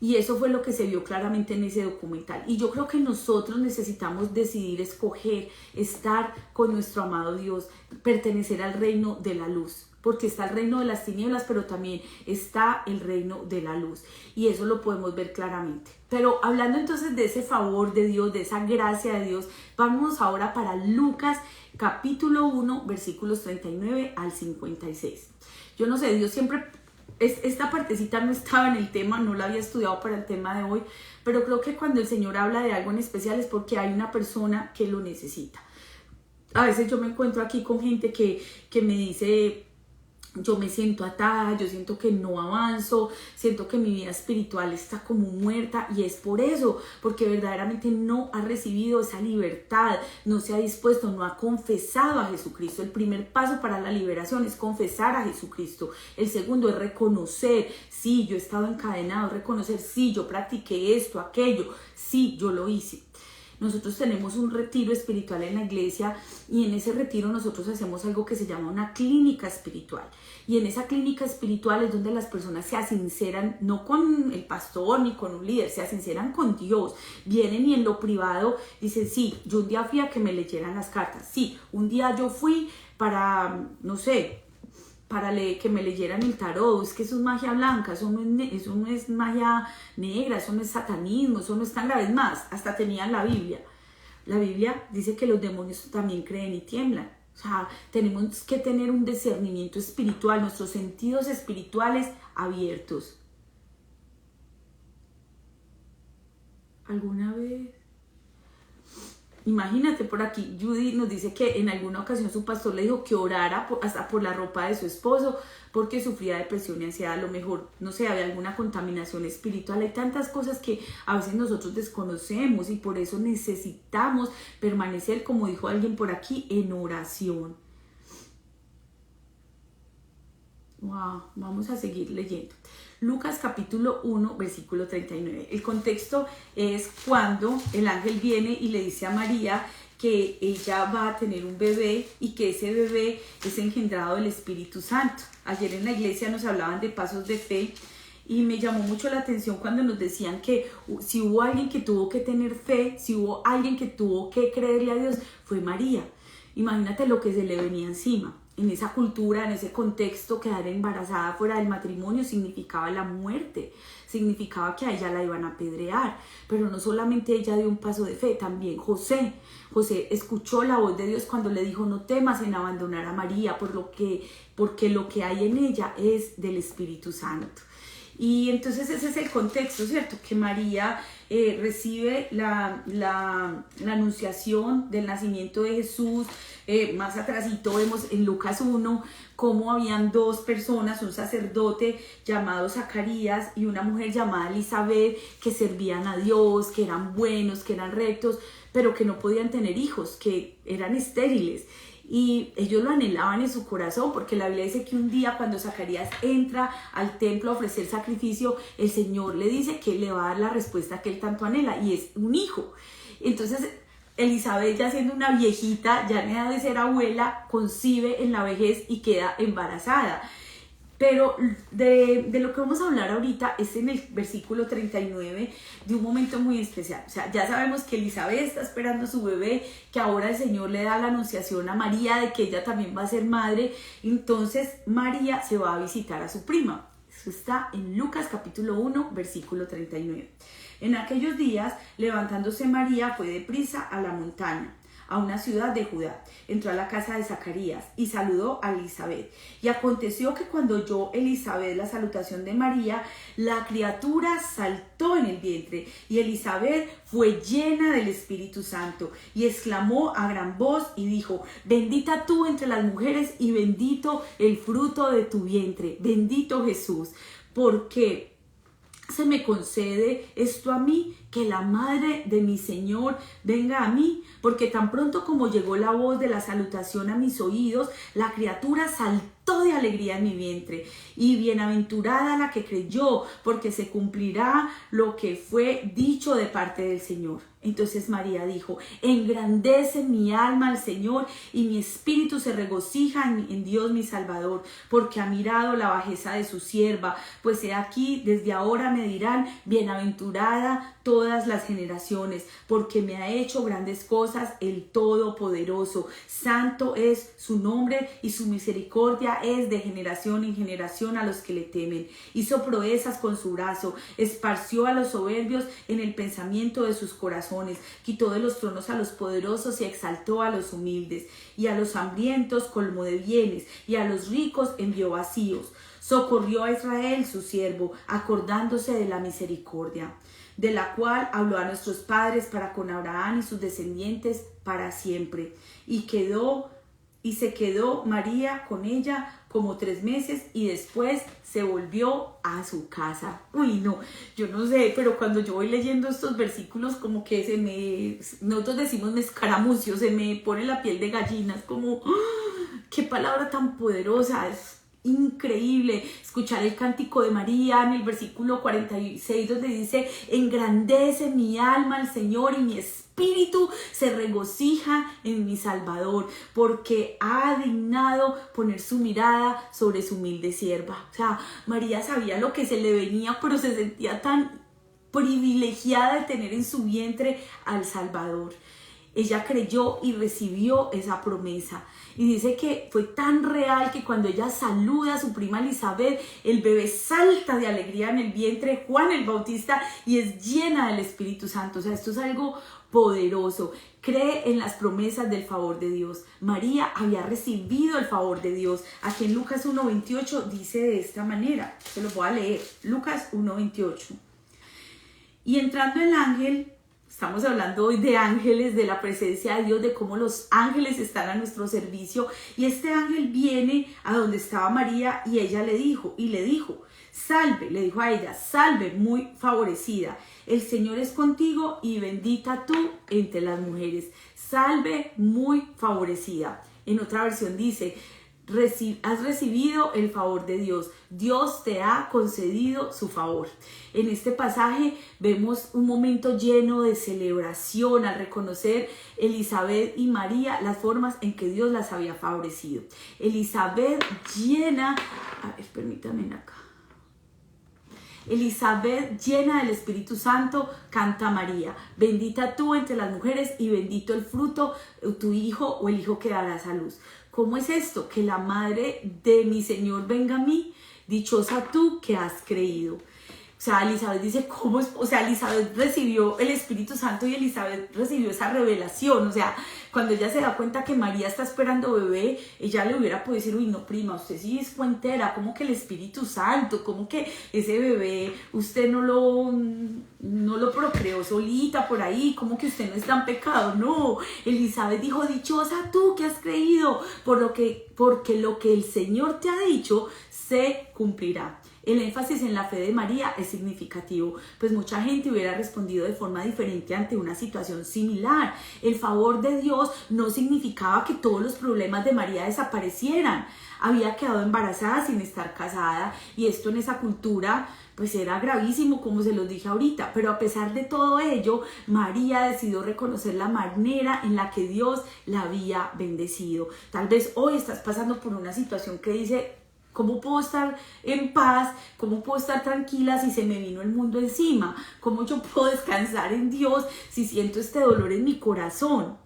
Y eso fue lo que se vio claramente en ese documental. Y yo creo que nosotros necesitamos decidir escoger estar con nuestro amado Dios, pertenecer al reino de la luz. porque está el reino de las tinieblas, pero también está el reino de la luz. Y eso lo podemos ver claramente. Pero hablando entonces de ese favor de Dios, de esa gracia de Dios, vamos ahora para Lucas capítulo 1, versículos 39 al 56. Yo no sé, Dios siempre... Esta partecita no estaba en el tema, no la había estudiado para el tema de hoy, pero creo que cuando el Señor habla de algo en especial es porque hay una persona que lo necesita. A veces yo me encuentro aquí con gente que me dice, yo me siento atada, yo siento que no avanzo, siento que mi vida espiritual está como muerta, y es por eso, porque verdaderamente no ha recibido esa libertad, no se ha dispuesto, no ha confesado a Jesucristo. El primer paso para la liberación es confesar a Jesucristo. El segundo es reconocer, sí, yo he estado encadenado, reconocer, sí, yo practiqué esto, aquello, sí, yo lo hice. Nosotros tenemos un retiro espiritual en la iglesia, y en ese retiro nosotros hacemos algo que se llama una clínica espiritual. Y en esa clínica espiritual es donde las personas se asinceran, no con el pastor ni con un líder, se asinceran con Dios. Vienen y en lo privado dicen, sí, yo un día fui a que me leyeran las cartas. Sí, un día yo fui para, no sé, que me leyeran el tarot. Es que eso es magia blanca, eso no es magia negra, eso no es satanismo, eso no es tan grave. Es más, hasta tenían la Biblia. La Biblia dice que los demonios también creen y tiemblan. O sea, tenemos que tener un discernimiento espiritual, nuestros sentidos espirituales abiertos. ¿Alguna vez? Imagínate, por aquí Judy nos dice que en alguna ocasión su pastor le dijo que orara hasta por la ropa de su esposo porque sufría depresión y ansiedad. A lo mejor, no sé, había alguna contaminación espiritual. Hay tantas cosas que a veces nosotros desconocemos, y por eso necesitamos permanecer, como dijo alguien por aquí, en oración. Wow, vamos a seguir leyendo. Lucas capítulo 1, versículo 39. El contexto es cuando el ángel viene y le dice a María que ella va a tener un bebé, y que ese bebé es engendrado del Espíritu Santo. Ayer en la iglesia nos hablaban de pasos de fe, y me llamó mucho la atención cuando nos decían que si hubo alguien que tuvo que tener fe, si hubo alguien que tuvo que creerle a Dios, fue María. Imagínate lo que se le venía encima. En esa cultura, en ese contexto, quedar embarazada fuera del matrimonio significaba la muerte, significaba que a ella la iban a apedrear. Pero no solamente ella dio un paso de fe, también José escuchó la voz de Dios cuando le dijo, no temas en abandonar a María, porque lo que hay en ella es del Espíritu Santo. Y entonces ese es el contexto, ¿cierto? Que María recibe la anunciación del nacimiento de Jesús. Más atrásito vemos en Lucas 1 cómo habían dos personas, un sacerdote llamado Zacarías y una mujer llamada Elizabeth, que servían a Dios, que eran buenos, que eran rectos, pero que no podían tener hijos, que eran estériles. Y ellos lo anhelaban en su corazón, porque la Biblia dice que un día, cuando Zacarías entra al templo a ofrecer sacrificio, el Señor le dice que le va a dar la respuesta que él tanto anhela, y es un hijo. Entonces Elizabeth, ya siendo una viejita, ya en edad de ser abuela, concibe en la vejez y queda embarazada. Pero de lo que vamos a hablar ahorita es en el versículo 39, de un momento muy especial. O sea, ya sabemos que Elizabeth está esperando a su bebé, que ahora el Señor le da la anunciación a María de que ella también va a ser madre. Entonces María se va a visitar a su prima. Eso está en Lucas capítulo 1, versículo 39. En aquellos días, levantándose María, fue deprisa a la montaña, a una ciudad de Judá. Entró a la casa de Zacarías y saludó a Elizabeth. Y aconteció que cuando oyó Elizabeth la salutación de María, la criatura saltó en el vientre, y Elizabeth fue llena del Espíritu Santo, y exclamó a gran voz y dijo, bendita tú entre las mujeres, y bendito el fruto de tu vientre, bendito Jesús. Porque se me concede esto a mí, que la madre de mi Señor venga a mí, porque tan pronto como llegó la voz de la salutación a mis oídos, la criatura saltó de alegría en mi vientre. Y bienaventurada la que creyó, porque se cumplirá lo que fue dicho de parte del Señor. Entonces María dijo, engrandece mi alma al Señor, y mi espíritu se regocija en Dios mi Salvador, porque ha mirado la bajeza de su sierva. Pues he aquí, desde ahora me dirán, bienaventurada todas las generaciones, porque me ha hecho grandes cosas el Todopoderoso. Santo es su nombre, y su misericordia María es de generación en generación a los que le temen. Hizo proezas con su brazo, esparció a los soberbios en el pensamiento de sus corazones, quitó de los tronos a los poderosos y exaltó a los humildes, y a los hambrientos colmó de bienes, y a los ricos envió vacíos. Socorrió a Israel su siervo, acordándose de la misericordia, de la cual habló a nuestros padres para con Abraham y sus descendientes para siempre. Y se quedó María con ella como 3 meses y después se volvió a su casa. Uy, no, yo no sé, pero cuando yo voy leyendo estos versículos como que nosotros decimos me escaramucio, se me pone la piel de gallina, es como, ¡ah! Qué palabra tan poderosa, es increíble escuchar el cántico de María en el versículo 46 donde dice: engrandece mi alma al Señor y mi espíritu se regocija en mi Salvador, porque ha dignado poner su mirada sobre su humilde sierva. O sea, María sabía lo que se le venía, pero se sentía tan privilegiada de tener en su vientre al Salvador. Ella creyó y recibió esa promesa. Y dice que fue tan real que cuando ella saluda a su prima Elizabeth, el bebé salta de alegría en el vientre de Juan el Bautista y es llena del Espíritu Santo. O sea, esto es algo poderoso. Cree en las promesas del favor de Dios. María había recibido el favor de Dios. Aquí en Lucas 1:28 dice de esta manera. Se lo voy a leer. Lucas 1:28. Y entrando el ángel... Estamos hablando hoy de ángeles, de la presencia de Dios, de cómo los ángeles están a nuestro servicio. Y este ángel viene a donde estaba María y ella le dijo, salve, le dijo a ella, salve, muy favorecida. El Señor es contigo y bendita tú entre las mujeres. Salve, muy favorecida. En otra versión dice: has recibido el favor de Dios. Dios te ha concedido su favor. En este pasaje vemos un momento lleno de celebración al reconocer Elizabeth y María las formas en que Dios las había favorecido. Elizabeth llena del Espíritu Santo, canta María: bendita tú entre las mujeres y bendito el fruto de tu hijo o el hijo que darás a luz. ¿Cómo es esto? Que la madre de mi Señor venga a mí, dichosa tú que has creído. O sea, Elizabeth dice, ¿cómo es? O sea, Elizabeth recibió el Espíritu Santo y Elizabeth recibió esa revelación. O sea, cuando ella se da cuenta que María está esperando bebé, ella le hubiera podido decir: uy, no, prima, usted sí es cuentera, ¿cómo que el Espíritu Santo? ¿Cómo que ese bebé usted no lo procreó solita por ahí? ¿Cómo que usted no está en pecado? No, Elizabeth dijo: dichosa tú que has creído, porque lo que el Señor te ha dicho se cumplirá. El énfasis en la fe de María es significativo, pues mucha gente hubiera respondido de forma diferente ante una situación similar. El favor de Dios no significaba que todos los problemas de María desaparecieran. Había quedado embarazada sin estar casada y esto en esa cultura pues era gravísimo, como se los dije ahorita, pero a pesar de todo ello, María decidió reconocer la manera en la que Dios la había bendecido. Tal vez hoy estás pasando por una situación que dice: ¿cómo puedo estar en paz? ¿Cómo puedo estar tranquila si se me vino el mundo encima? ¿Cómo yo puedo descansar en Dios si siento este dolor en mi corazón?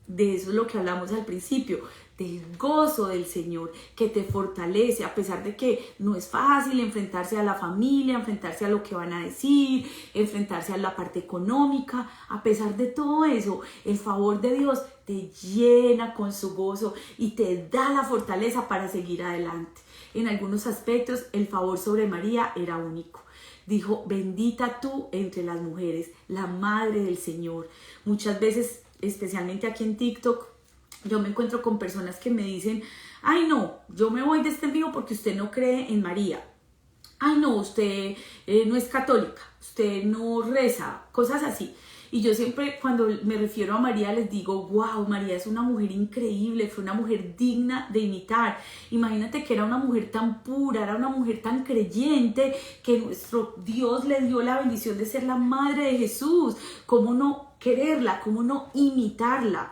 De eso es lo que hablamos al principio, del gozo del Señor que te fortalece, a pesar de que no es fácil enfrentarse a la familia, enfrentarse a lo que van a decir, enfrentarse a la parte económica. A pesar de todo eso, el favor de Dios te llena con su gozo y te da la fortaleza para seguir adelante. En algunos aspectos, el favor sobre María era único. Dijo: bendita tú entre las mujeres, la madre del Señor. Muchas veces, especialmente aquí en TikTok, yo me encuentro con personas que me dicen: ay no, yo me voy de este envío porque usted no cree en María. Ay no, usted no es católica, usted no reza, cosas así. Y yo siempre, cuando me refiero a María, les digo: wow, María es una mujer increíble, fue una mujer digna de imitar. Imagínate que era una mujer tan pura, era una mujer tan creyente, que nuestro Dios le dio la bendición de ser la madre de Jesús. ¿Cómo no quererla? ¿Cómo no imitarla?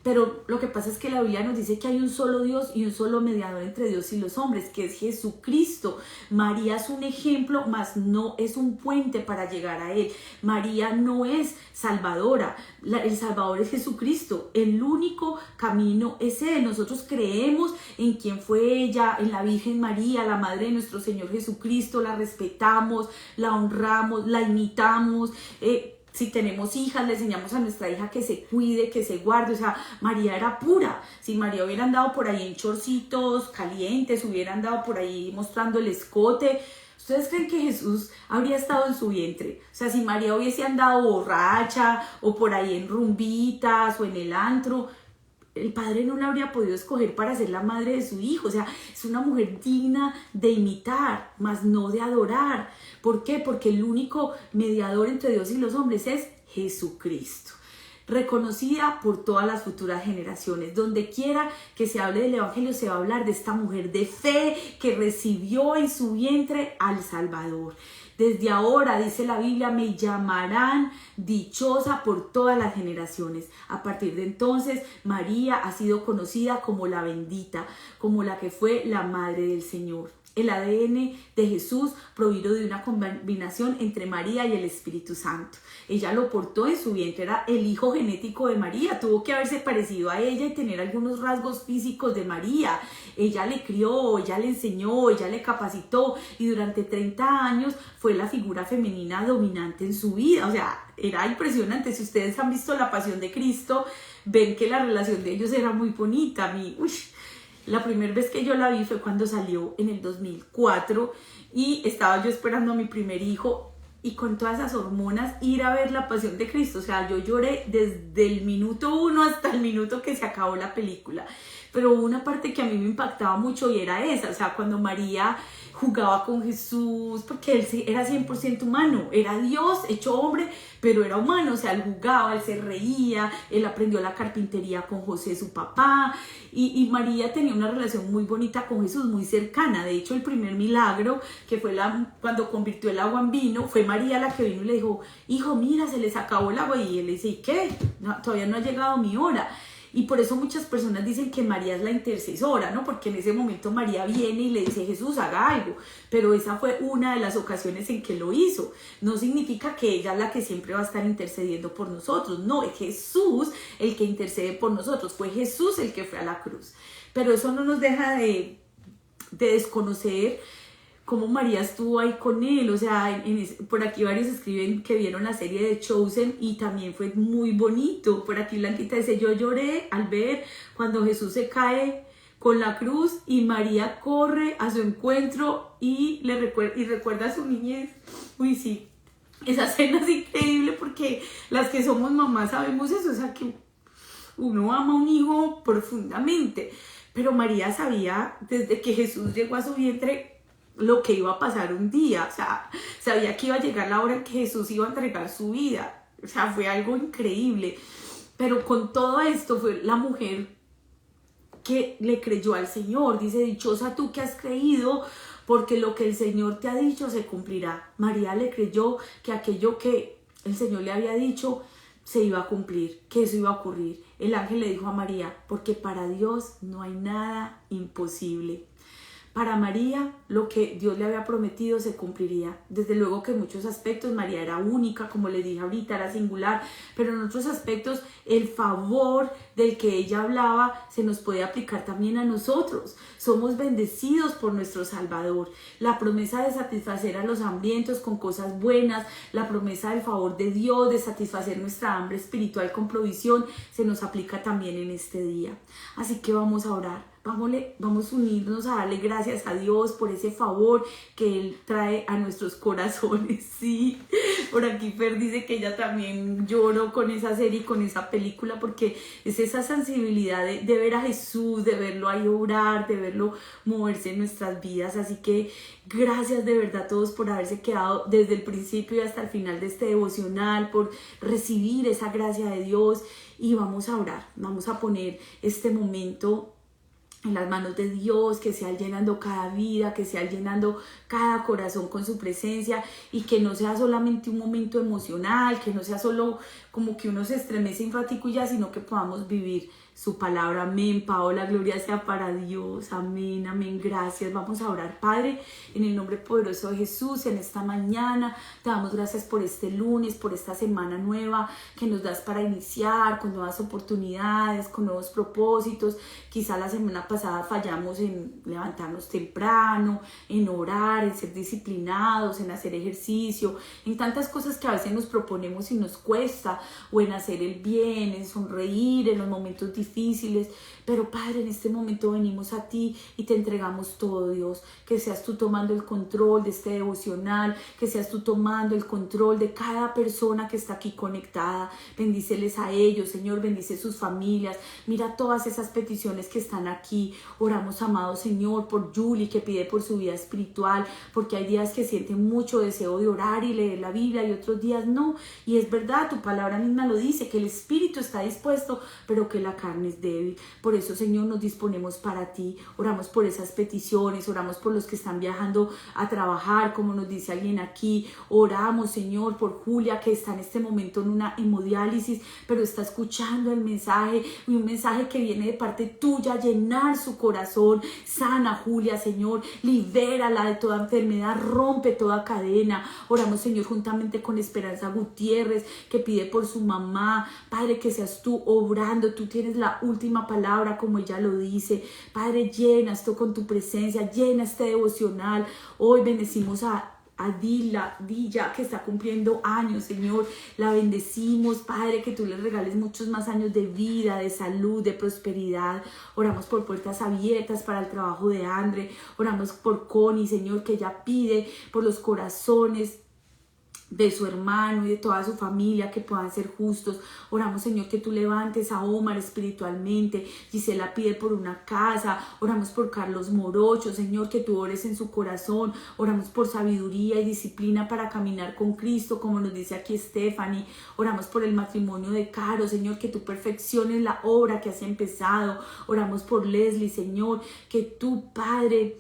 pero lo que pasa es que la Biblia nos dice que hay un solo Dios y un solo mediador entre Dios y los hombres, que es Jesucristo. María es un ejemplo, mas no es un puente para llegar a Él. María no es salvadora, el Salvador es Jesucristo. El único camino es Él. Nosotros creemos en quién fue ella, en la Virgen María, la Madre de nuestro Señor Jesucristo, la respetamos, la honramos, la imitamos. Si tenemos hijas, le enseñamos a nuestra hija que se cuide, que se guarde. O sea, María era pura. Si María hubiera andado por ahí en chorcitos calientes, hubiera andado por ahí mostrando el escote, ¿ustedes creen que Jesús habría estado en su vientre? O sea, si María hubiese andado borracha o por ahí en rumbitas o en el antro, el padre no la habría podido escoger para ser la madre de su hijo. O sea, es una mujer digna de imitar, mas no de adorar. ¿Por qué? Porque el único mediador entre Dios y los hombres es Jesucristo. Reconocida por todas las futuras generaciones. Donde quiera que se hable del Evangelio, se va a hablar de esta mujer de fe que recibió en su vientre al Salvador. Desde ahora, dice la Biblia, me llamarán dichosa por todas las generaciones. A partir de entonces, María ha sido conocida como la bendita, como la que fue la madre del Señor. El ADN de Jesús provino de una combinación entre María y el Espíritu Santo. Ella lo portó en su vientre, era el hijo genético de María. Tuvo que haberse parecido a ella y tener algunos rasgos físicos de María. Ella le crió, ella le enseñó, ella le capacitó y durante 30 años fue la figura femenina dominante en su vida. O sea, era impresionante. Si ustedes han visto La Pasión de Cristo, ven que la relación de ellos era muy bonita. La primera vez que yo la vi fue cuando salió en el 2004 y estaba yo esperando a mi primer hijo y con todas esas hormonas ir a ver La Pasión de Cristo. O sea, yo lloré desde el minuto 1 hasta el minuto que se acabó la película. Pero hubo una parte que a mí me impactaba mucho y era esa. O sea, cuando María jugaba con Jesús, porque él era 100% humano, era Dios hecho hombre, pero era humano. O sea, él jugaba, él se reía, él aprendió la carpintería con José, su papá, y María tenía una relación muy bonita con Jesús, muy cercana. De hecho, el primer milagro, que fue cuando convirtió el agua en vino, fue María la que vino y le dijo, hijo, mira, se les acabó el agua, y él le dice, ¿y qué? No, todavía no ha llegado mi hora. Y por eso muchas personas dicen que María es la intercesora, ¿no? Porque en ese momento María viene y le dice, Jesús, haga algo. Pero esa fue una de las ocasiones en que lo hizo. No significa que ella es la que siempre va a estar intercediendo por nosotros. No, es Jesús el que intercede por nosotros. Fue Jesús el que fue a la cruz. Pero eso no nos deja de desconocer cómo María estuvo ahí con él. O sea, por aquí varios escriben que vieron la serie de Chosen y también fue muy bonito. Por aquí Blanquita dice, yo lloré al ver cuando Jesús se cae con la cruz y María corre a su encuentro y recuerda a su niñez. Uy, sí, esa escena es increíble porque las que somos mamás sabemos eso. O sea, que uno ama a un hijo profundamente. Pero María sabía desde que Jesús llegó a su vientre lo que iba a pasar un día. O sea, sabía que iba a llegar la hora en que Jesús iba a entregar su vida. O sea, fue algo increíble. Pero con todo esto fue la mujer que le creyó al Señor. Dice, dichosa tú que has creído, porque lo que el Señor te ha dicho se cumplirá. María le creyó que aquello que el Señor le había dicho se iba a cumplir, que eso iba a ocurrir. El ángel le dijo a María, porque para Dios no hay nada imposible. Para María, lo que Dios le había prometido se cumpliría. Desde luego que en muchos aspectos María era única, como les dije ahorita, era singular, pero en otros aspectos el favor del que ella hablaba se nos puede aplicar también a nosotros. Somos bendecidos por nuestro Salvador. La promesa de satisfacer a los hambrientos con cosas buenas, la promesa del favor de Dios, de satisfacer nuestra hambre espiritual con provisión, se nos aplica también en este día. Así que vamos a orar. Vamos a unirnos a darle gracias a Dios por ese favor que Él trae a nuestros corazones. Sí, por aquí Fer dice que ella también lloró con esa serie y con esa película, porque es esa sensibilidad de ver a Jesús, de verlo ahí obrar, de verlo moverse en nuestras vidas. Así que gracias de verdad a todos por haberse quedado desde el principio y hasta el final de este devocional, por recibir esa gracia de Dios. Y vamos a orar, vamos a poner este momento en las manos de Dios, que sea llenando cada vida, que sea llenando cada corazón con su presencia, y que no sea solamente un momento emocional, que no sea solo como que uno se estremece enfático y ya, sino que podamos vivir su palabra. Amén. Paola, gloria sea para Dios. Amén, amén. Gracias. Vamos a orar, Padre, en el nombre poderoso de Jesús, en esta mañana. Te damos gracias por este lunes, por esta semana nueva que nos das para iniciar, con nuevas oportunidades, con nuevos propósitos. Quizá la semana pasada fallamos en levantarnos temprano, en orar, en ser disciplinados, en hacer ejercicio, en tantas cosas que a veces nos proponemos y nos cuesta, o en hacer el bien, en sonreír en los momentos difíciles. Pero Padre, en este momento venimos a ti y te entregamos todo, Dios. Que seas tú tomando el control de este devocional, que seas tú tomando el control de cada persona que está aquí conectada. Bendíceles a ellos, Señor, bendice sus familias. Mira todas esas peticiones que están aquí. Oramos, amado Señor, por Julie, que pide por su vida espiritual, porque hay días que siente mucho deseo de orar y leer la Biblia y otros días no. Y es verdad, tu palabra misma lo dice, que el espíritu está dispuesto, pero que la carne es débil. Por eso, Señor, nos disponemos para ti. Oramos por esas peticiones, oramos por los que están viajando a trabajar, como nos dice alguien aquí. Oramos, Señor, por Julia, que está en este momento en una hemodiálisis, pero está escuchando el mensaje, y un mensaje que viene de parte tuya a llenar su corazón. Sana, Julia, Señor, libérala de toda enfermedad, rompe toda cadena. Oramos, Señor, juntamente con Esperanza Gutiérrez, que pide por su mamá. Padre, que seas tú obrando, tú tienes la última palabra, como ella lo dice. Padre, llena esto con tu presencia, llena este devocional. Hoy bendecimos a Dilla, que está cumpliendo años, Señor. La bendecimos, Padre, que tú le regales muchos más años de vida, de salud, de prosperidad. Oramos por puertas abiertas para el trabajo de Andre. Oramos por Connie, Señor, que ella pide por los corazones de su hermano y de toda su familia, que puedan ser justos. Oramos, Señor, que tú levantes a Omar espiritualmente. Gisela pide por una casa. Oramos por Carlos Morocho, Señor, que tú ores en su corazón. Oramos por sabiduría y disciplina para caminar con Cristo, como nos dice aquí Stephanie. Oramos por el matrimonio de Caro, Señor, que tú perfecciones la obra que has empezado. Oramos por Leslie, Señor, que tú, Padre,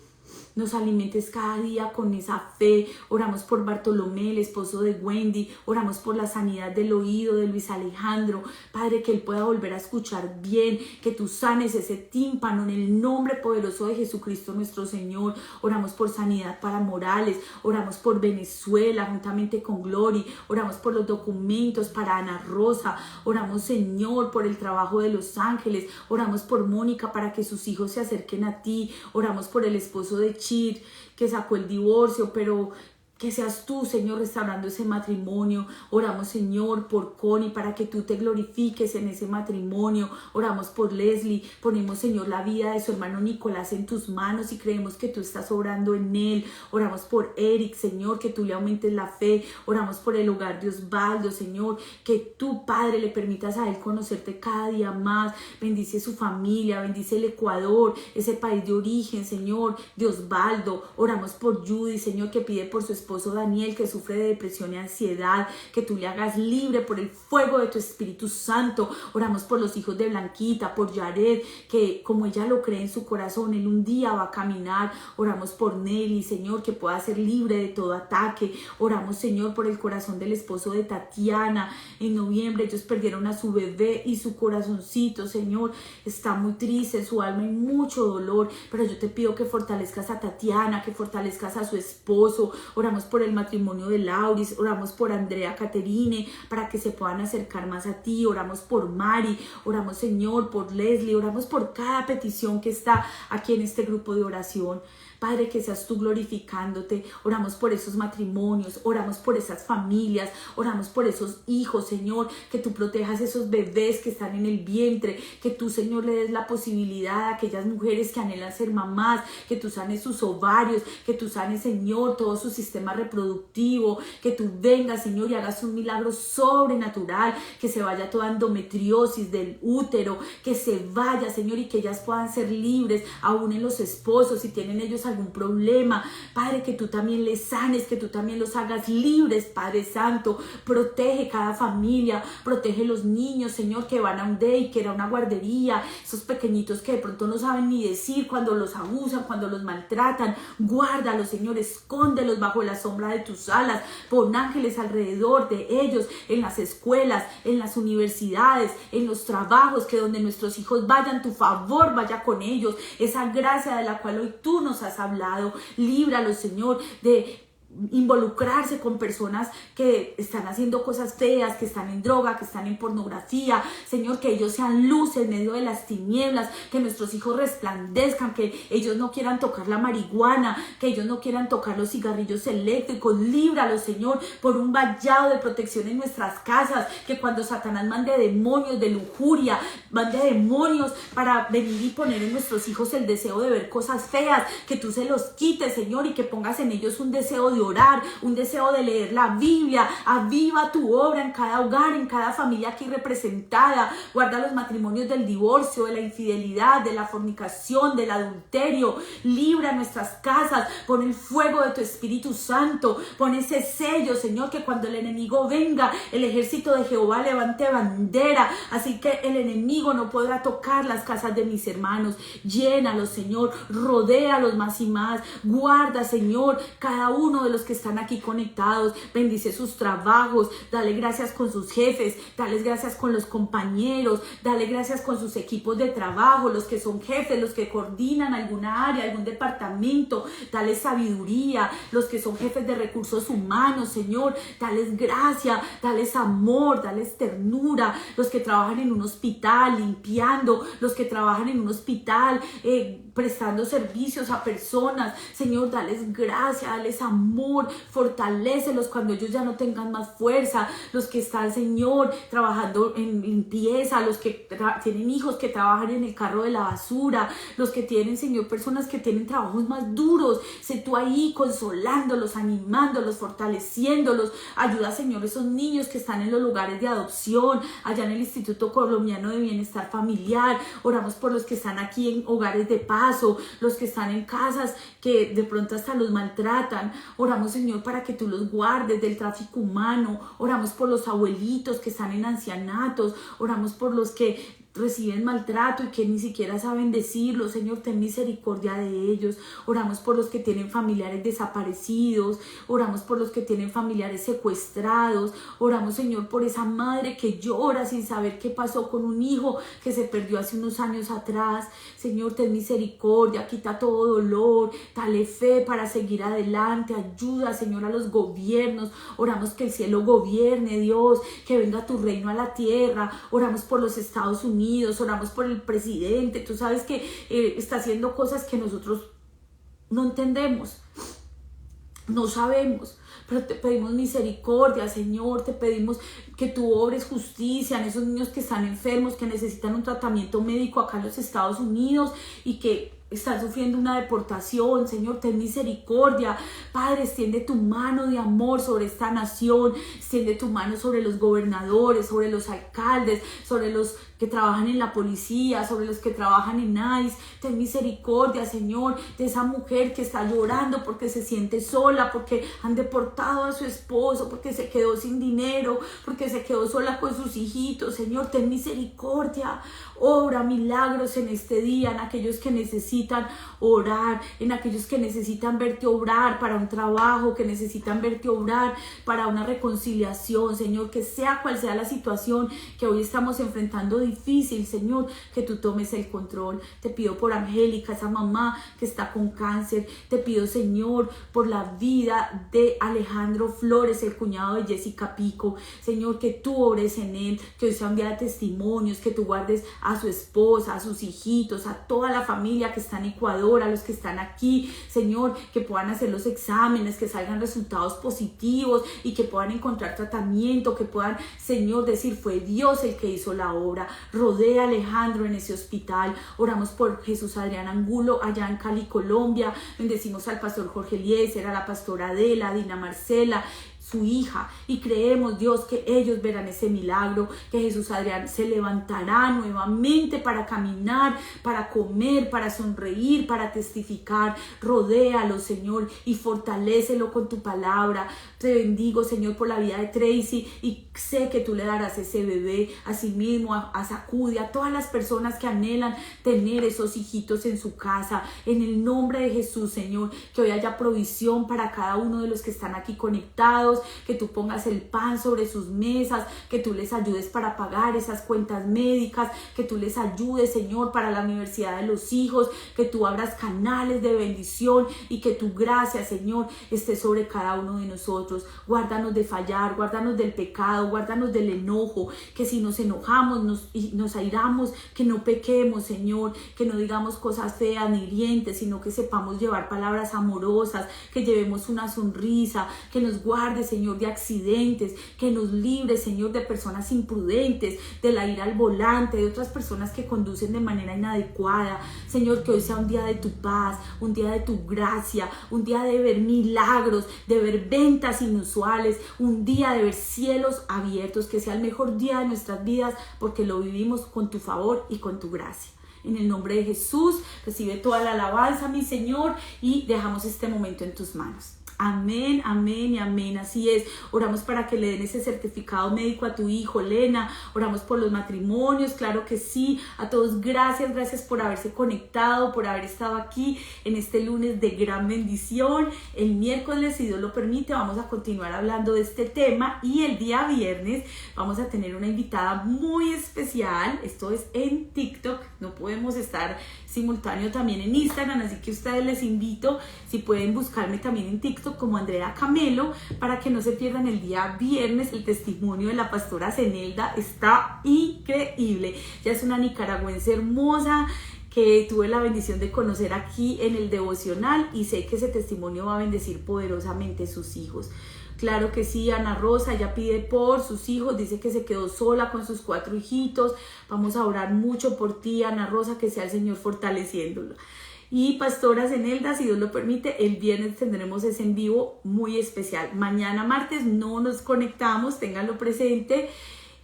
nos alimentes cada día con esa fe. Oramos por Bartolomé, el esposo de Wendy. Oramos por la sanidad del oído de Luis Alejandro. Padre, que él pueda volver a escuchar bien, que tú sanes ese tímpano en el nombre poderoso de Jesucristo nuestro Señor. Oramos por sanidad para Morales. Oramos por Venezuela juntamente con Glory. Oramos por los documentos para Ana Rosa. Oramos, Señor, por el trabajo de Los Ángeles. Oramos por Mónica para que sus hijos se acerquen a ti. Oramos por el esposo de Chir, que sacó el divorcio, pero que seas tú, Señor, restaurando ese matrimonio. Oramos, Señor, por Connie, para que tú te glorifiques en ese matrimonio. Oramos por Leslie. Ponemos, Señor, la vida de su hermano Nicolás en tus manos y creemos que tú estás obrando en él. Oramos por Eric, Señor, que tú le aumentes la fe. Oramos por el hogar de Osvaldo, Señor, que tú, Padre, le permitas a él conocerte cada día más. Bendice su familia, bendice el Ecuador, ese país de origen, Señor, de Osvaldo. Oramos por Judy, Señor, que pide por su esposo Daniel, que sufre de depresión y ansiedad, que tú le hagas libre por el fuego de tu Espíritu Santo. Oramos por los hijos de Blanquita, por Yared, que como ella lo cree en su corazón, él un día va a caminar. Oramos por Nelly, Señor, que pueda ser libre de todo ataque. Oramos, Señor, por el corazón del esposo de Tatiana. En noviembre ellos perdieron a su bebé y su corazoncito, Señor, está muy triste, su alma hay mucho dolor, pero yo te pido que fortalezcas a Tatiana, que fortalezcas a su esposo. Oramos por el matrimonio de Lauris. Oramos por Andrea Caterine, para que se puedan acercar más a ti. Oramos por Mari. Oramos, Señor, por Leslie. Oramos por cada petición que está aquí en este grupo de oración. Padre, que seas tú glorificándote. Oramos por esos matrimonios, oramos por esas familias, oramos por esos hijos, Señor, que tú protejas esos bebés que están en el vientre, que tú, Señor, le des la posibilidad a aquellas mujeres que anhelan ser mamás, que tú sanes sus ovarios, que tú sanes, Señor, todo su sistema reproductivo, que tú vengas, Señor, y hagas un milagro sobrenatural, que se vaya toda endometriosis del útero, que se vaya, Señor, y que ellas puedan ser libres, aún en los esposos, si tienen ellos algún problema, Padre, que tú también les sanes, que tú también los hagas libres, Padre Santo. Protege cada familia, protege los niños, Señor, que van a un daycare, a una guardería, esos pequeñitos que de pronto no saben ni decir cuando los abusan, cuando los maltratan. Guárdalos, Señor, escóndelos bajo la sombra de tus alas, pon ángeles alrededor de ellos, en las escuelas, en las universidades, en los trabajos, que donde nuestros hijos vayan, tu favor vaya con ellos, esa gracia de la cual hoy tú nos has hablado. Líbralos, Señor, de involucrarse con personas que están haciendo cosas feas, que están en droga, que están en pornografía. Señor, que ellos sean luz en medio de las tinieblas, que nuestros hijos resplandezcan, que ellos no quieran tocar la marihuana, que ellos no quieran tocar los cigarrillos eléctricos. Líbralos, Señor, por un vallado de protección en nuestras casas, que cuando Satanás mande demonios de lujuria, mande demonios para venir y poner en nuestros hijos el deseo de ver cosas feas, que tú se los quites, Señor, y que pongas en ellos un deseo de orar, un deseo de leer la Biblia. Aviva tu obra en cada hogar, en cada familia aquí representada. Guarda los matrimonios del divorcio, de la infidelidad, de la fornicación, del adulterio. Libra nuestras casas, pon el fuego de tu Espíritu Santo, pon ese sello, Señor, que cuando el enemigo venga, el ejército de Jehová levante bandera, así que el enemigo no podrá tocar las casas de mis hermanos. Llénalos, Señor, rodéalos más y más. Guarda, Señor, cada uno de los que están aquí conectados, bendice sus trabajos, dale gracias con sus jefes, dale gracias con los compañeros, dale gracias con sus equipos de trabajo, los que son jefes, los que coordinan alguna área, algún departamento, dale sabiduría, los que son jefes de recursos humanos, Señor, dales gracia, dales amor, dales ternura, los que trabajan en un hospital limpiando, los que trabajan en un hospital prestando servicios a personas, Señor, dales gracia, dales amor, fortalécelos cuando ellos ya no tengan más fuerza, los que están, Señor, trabajando en limpieza, los que tienen hijos que trabajan en el carro de la basura, los que tienen, Señor, personas que tienen trabajos más duros, sé tú ahí consolándolos, animándolos, fortaleciéndolos. Ayuda, Señor, esos niños que están en los lugares de adopción, allá en el Instituto Colombiano de Bienestar Familiar. Oramos por los que están aquí en hogares de paso, los que están en casas que de pronto hasta los maltratan. Oramos, Señor, para que tú los guardes del tráfico humano. Oramos por los abuelitos que están en ancianatos. Oramos por los que reciben maltrato y que ni siquiera saben decirlo. Señor, ten misericordia de ellos. Oramos por los que tienen familiares desaparecidos. Oramos por los que tienen familiares secuestrados. Oramos, Señor, por esa madre que llora sin saber qué pasó con un hijo que se perdió hace unos años atrás. Señor, ten misericordia, quita todo dolor, dale fe para seguir adelante. Ayuda, Señor, a los gobiernos. Oramos que el cielo gobierne, Dios, que venga tu reino a la tierra. Oramos por los Estados Unidos. Oramos por el presidente. Tú sabes que está haciendo cosas que nosotros no entendemos, no sabemos, pero te pedimos misericordia, Señor. Te pedimos que tú obres justicia en esos niños que están enfermos, que necesitan un tratamiento médico acá en los Estados Unidos y que están sufriendo una deportación. Señor, ten misericordia. Padre, extiende tu mano de amor sobre esta nación, extiende tu mano sobre los gobernadores, sobre los alcaldes, sobre los que trabajan en la policía, sobre los que trabajan en ICE. Ten misericordia, Señor, de esa mujer que está llorando porque se siente sola, porque han deportado a su esposo, porque se quedó sin dinero, porque se quedó sola con sus hijitos. Señor, ten misericordia. Obra milagros en este día, en aquellos que necesitan orar, en aquellos que necesitan verte obrar para un trabajo, que necesitan verte obrar para una reconciliación. Señor, que sea cual sea la situación que hoy estamos enfrentando difícil, Señor, que tú tomes el control. Te pido por Angélica, esa mamá que está con cáncer. Te pido, Señor, por la vida de Alejandro Flores, el cuñado de Jessica Pico. Señor, que tú obres en él, que hoy sea un día de testimonios, que tú guardes a su esposa, a sus hijitos, a toda la familia que está en Ecuador, a los que están aquí, Señor, que puedan hacer los exámenes, que salgan resultados positivos y que puedan encontrar tratamiento, que puedan, Señor, decir fue Dios el que hizo la obra. Rodea a Alejandro en ese hospital. Oramos por Jesús Adrián Angulo allá en Cali, Colombia. Bendecimos al pastor Jorge Eliezer, a la pastora Adela, a Dina Marcela, su hija, y creemos, Dios, que ellos verán ese milagro, que Jesús Adrián se levantará nuevamente para caminar, para comer, para sonreír, para testificar. Rodéalo, Señor, y fortalécelo con tu palabra. Te bendigo, Señor, por la vida de Tracy, y sé que tú le darás ese bebé, a sí mismo, a Sacude, a todas las personas que anhelan tener esos hijitos en su casa. En el nombre de Jesús, Señor, que hoy haya provisión para cada uno de los que están aquí conectados, que tú pongas el pan sobre sus mesas, que tú les ayudes para pagar esas cuentas médicas, que tú les ayudes, Señor, para la universidad de los hijos, que tú abras canales de bendición y que tu gracia, Señor, esté sobre cada uno de nosotros. Guárdanos de fallar, guárdanos del pecado, guárdanos del enojo, que si nos enojamos, nos airamos, que no pequemos, Señor, que no digamos cosas feas ni hirientes, sino que sepamos llevar palabras amorosas, que llevemos una sonrisa, que nos guarde, Señor, de accidentes, que nos libre, Señor, de personas imprudentes, de la ira al volante, de otras personas que conducen de manera inadecuada. Señor, que hoy sea un día de tu paz, un día de tu gracia, un día de ver milagros, de ver ventas inusuales, un día de ver cielos abiertos, que sea el mejor día de nuestras vidas, porque lo vivimos con tu favor y con tu gracia. En el nombre de Jesús, recibe toda la alabanza, mi Señor, y dejamos este momento en tus manos. Amén, amén y amén, así es. Oramos para que le den ese certificado médico a tu hijo, Lena. Oramos por los matrimonios, claro que sí. A todos, gracias por haberse conectado, por haber estado aquí en este lunes de gran bendición. El miércoles, si Dios lo permite, vamos a continuar hablando de este tema, y el día viernes vamos a tener una invitada muy especial. Esto es en TikTok, no podemos estar simultáneo también en Instagram, así que ustedes, les invito, si pueden buscarme también en TikTok como Andrea Camelo, para que no se pierdan el día viernes. El testimonio de la pastora Zenelda está increíble. Ella es una nicaragüense hermosa que tuve la bendición de conocer aquí en el devocional, y sé que ese testimonio va a bendecir poderosamente a sus hijos. Claro que sí. Ana Rosa, ella pide por sus hijos, dice que se quedó sola con sus 4 hijitos. Vamos a orar mucho por ti, Ana Rosa, que sea el Señor fortaleciéndolo. Y pastora Zenelda, si Dios lo permite, el viernes tendremos ese en vivo muy especial. Mañana martes no nos conectamos, ténganlo presente.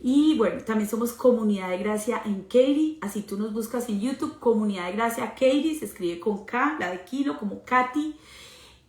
Y bueno, también somos Comunidad de Gracia en Katy, así tú nos buscas en YouTube, Comunidad de Gracia Katy, se escribe con K, la de kilo, como Katy.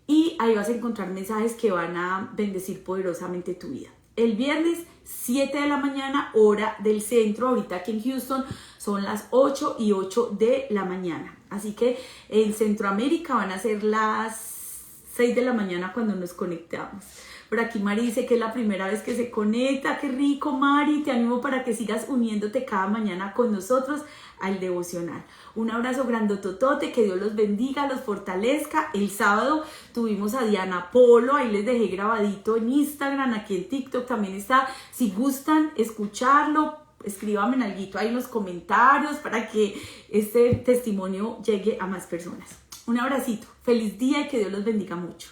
Y ahí vas a encontrar mensajes que van a bendecir poderosamente tu vida. El viernes, 7 de la mañana, hora del centro. Ahorita aquí en Houston son las 8:08 de la mañana. Así que en Centroamérica van a ser las 6 de la mañana cuando nos conectamos. Por aquí Mari dice que es la primera vez que se conecta. ¡Qué rico, Mari! Te animo para que sigas uniéndote cada mañana con nosotros al devocional. Un abrazo grandototote, que Dios los bendiga, los fortalezca. El sábado tuvimos a Diana Polo, ahí les dejé grabadito en Instagram, aquí en TikTok también está. Si gustan escucharlo, escríbame en alguito ahí en los comentarios para que este testimonio llegue a más personas. Un abracito, feliz día y que Dios los bendiga mucho.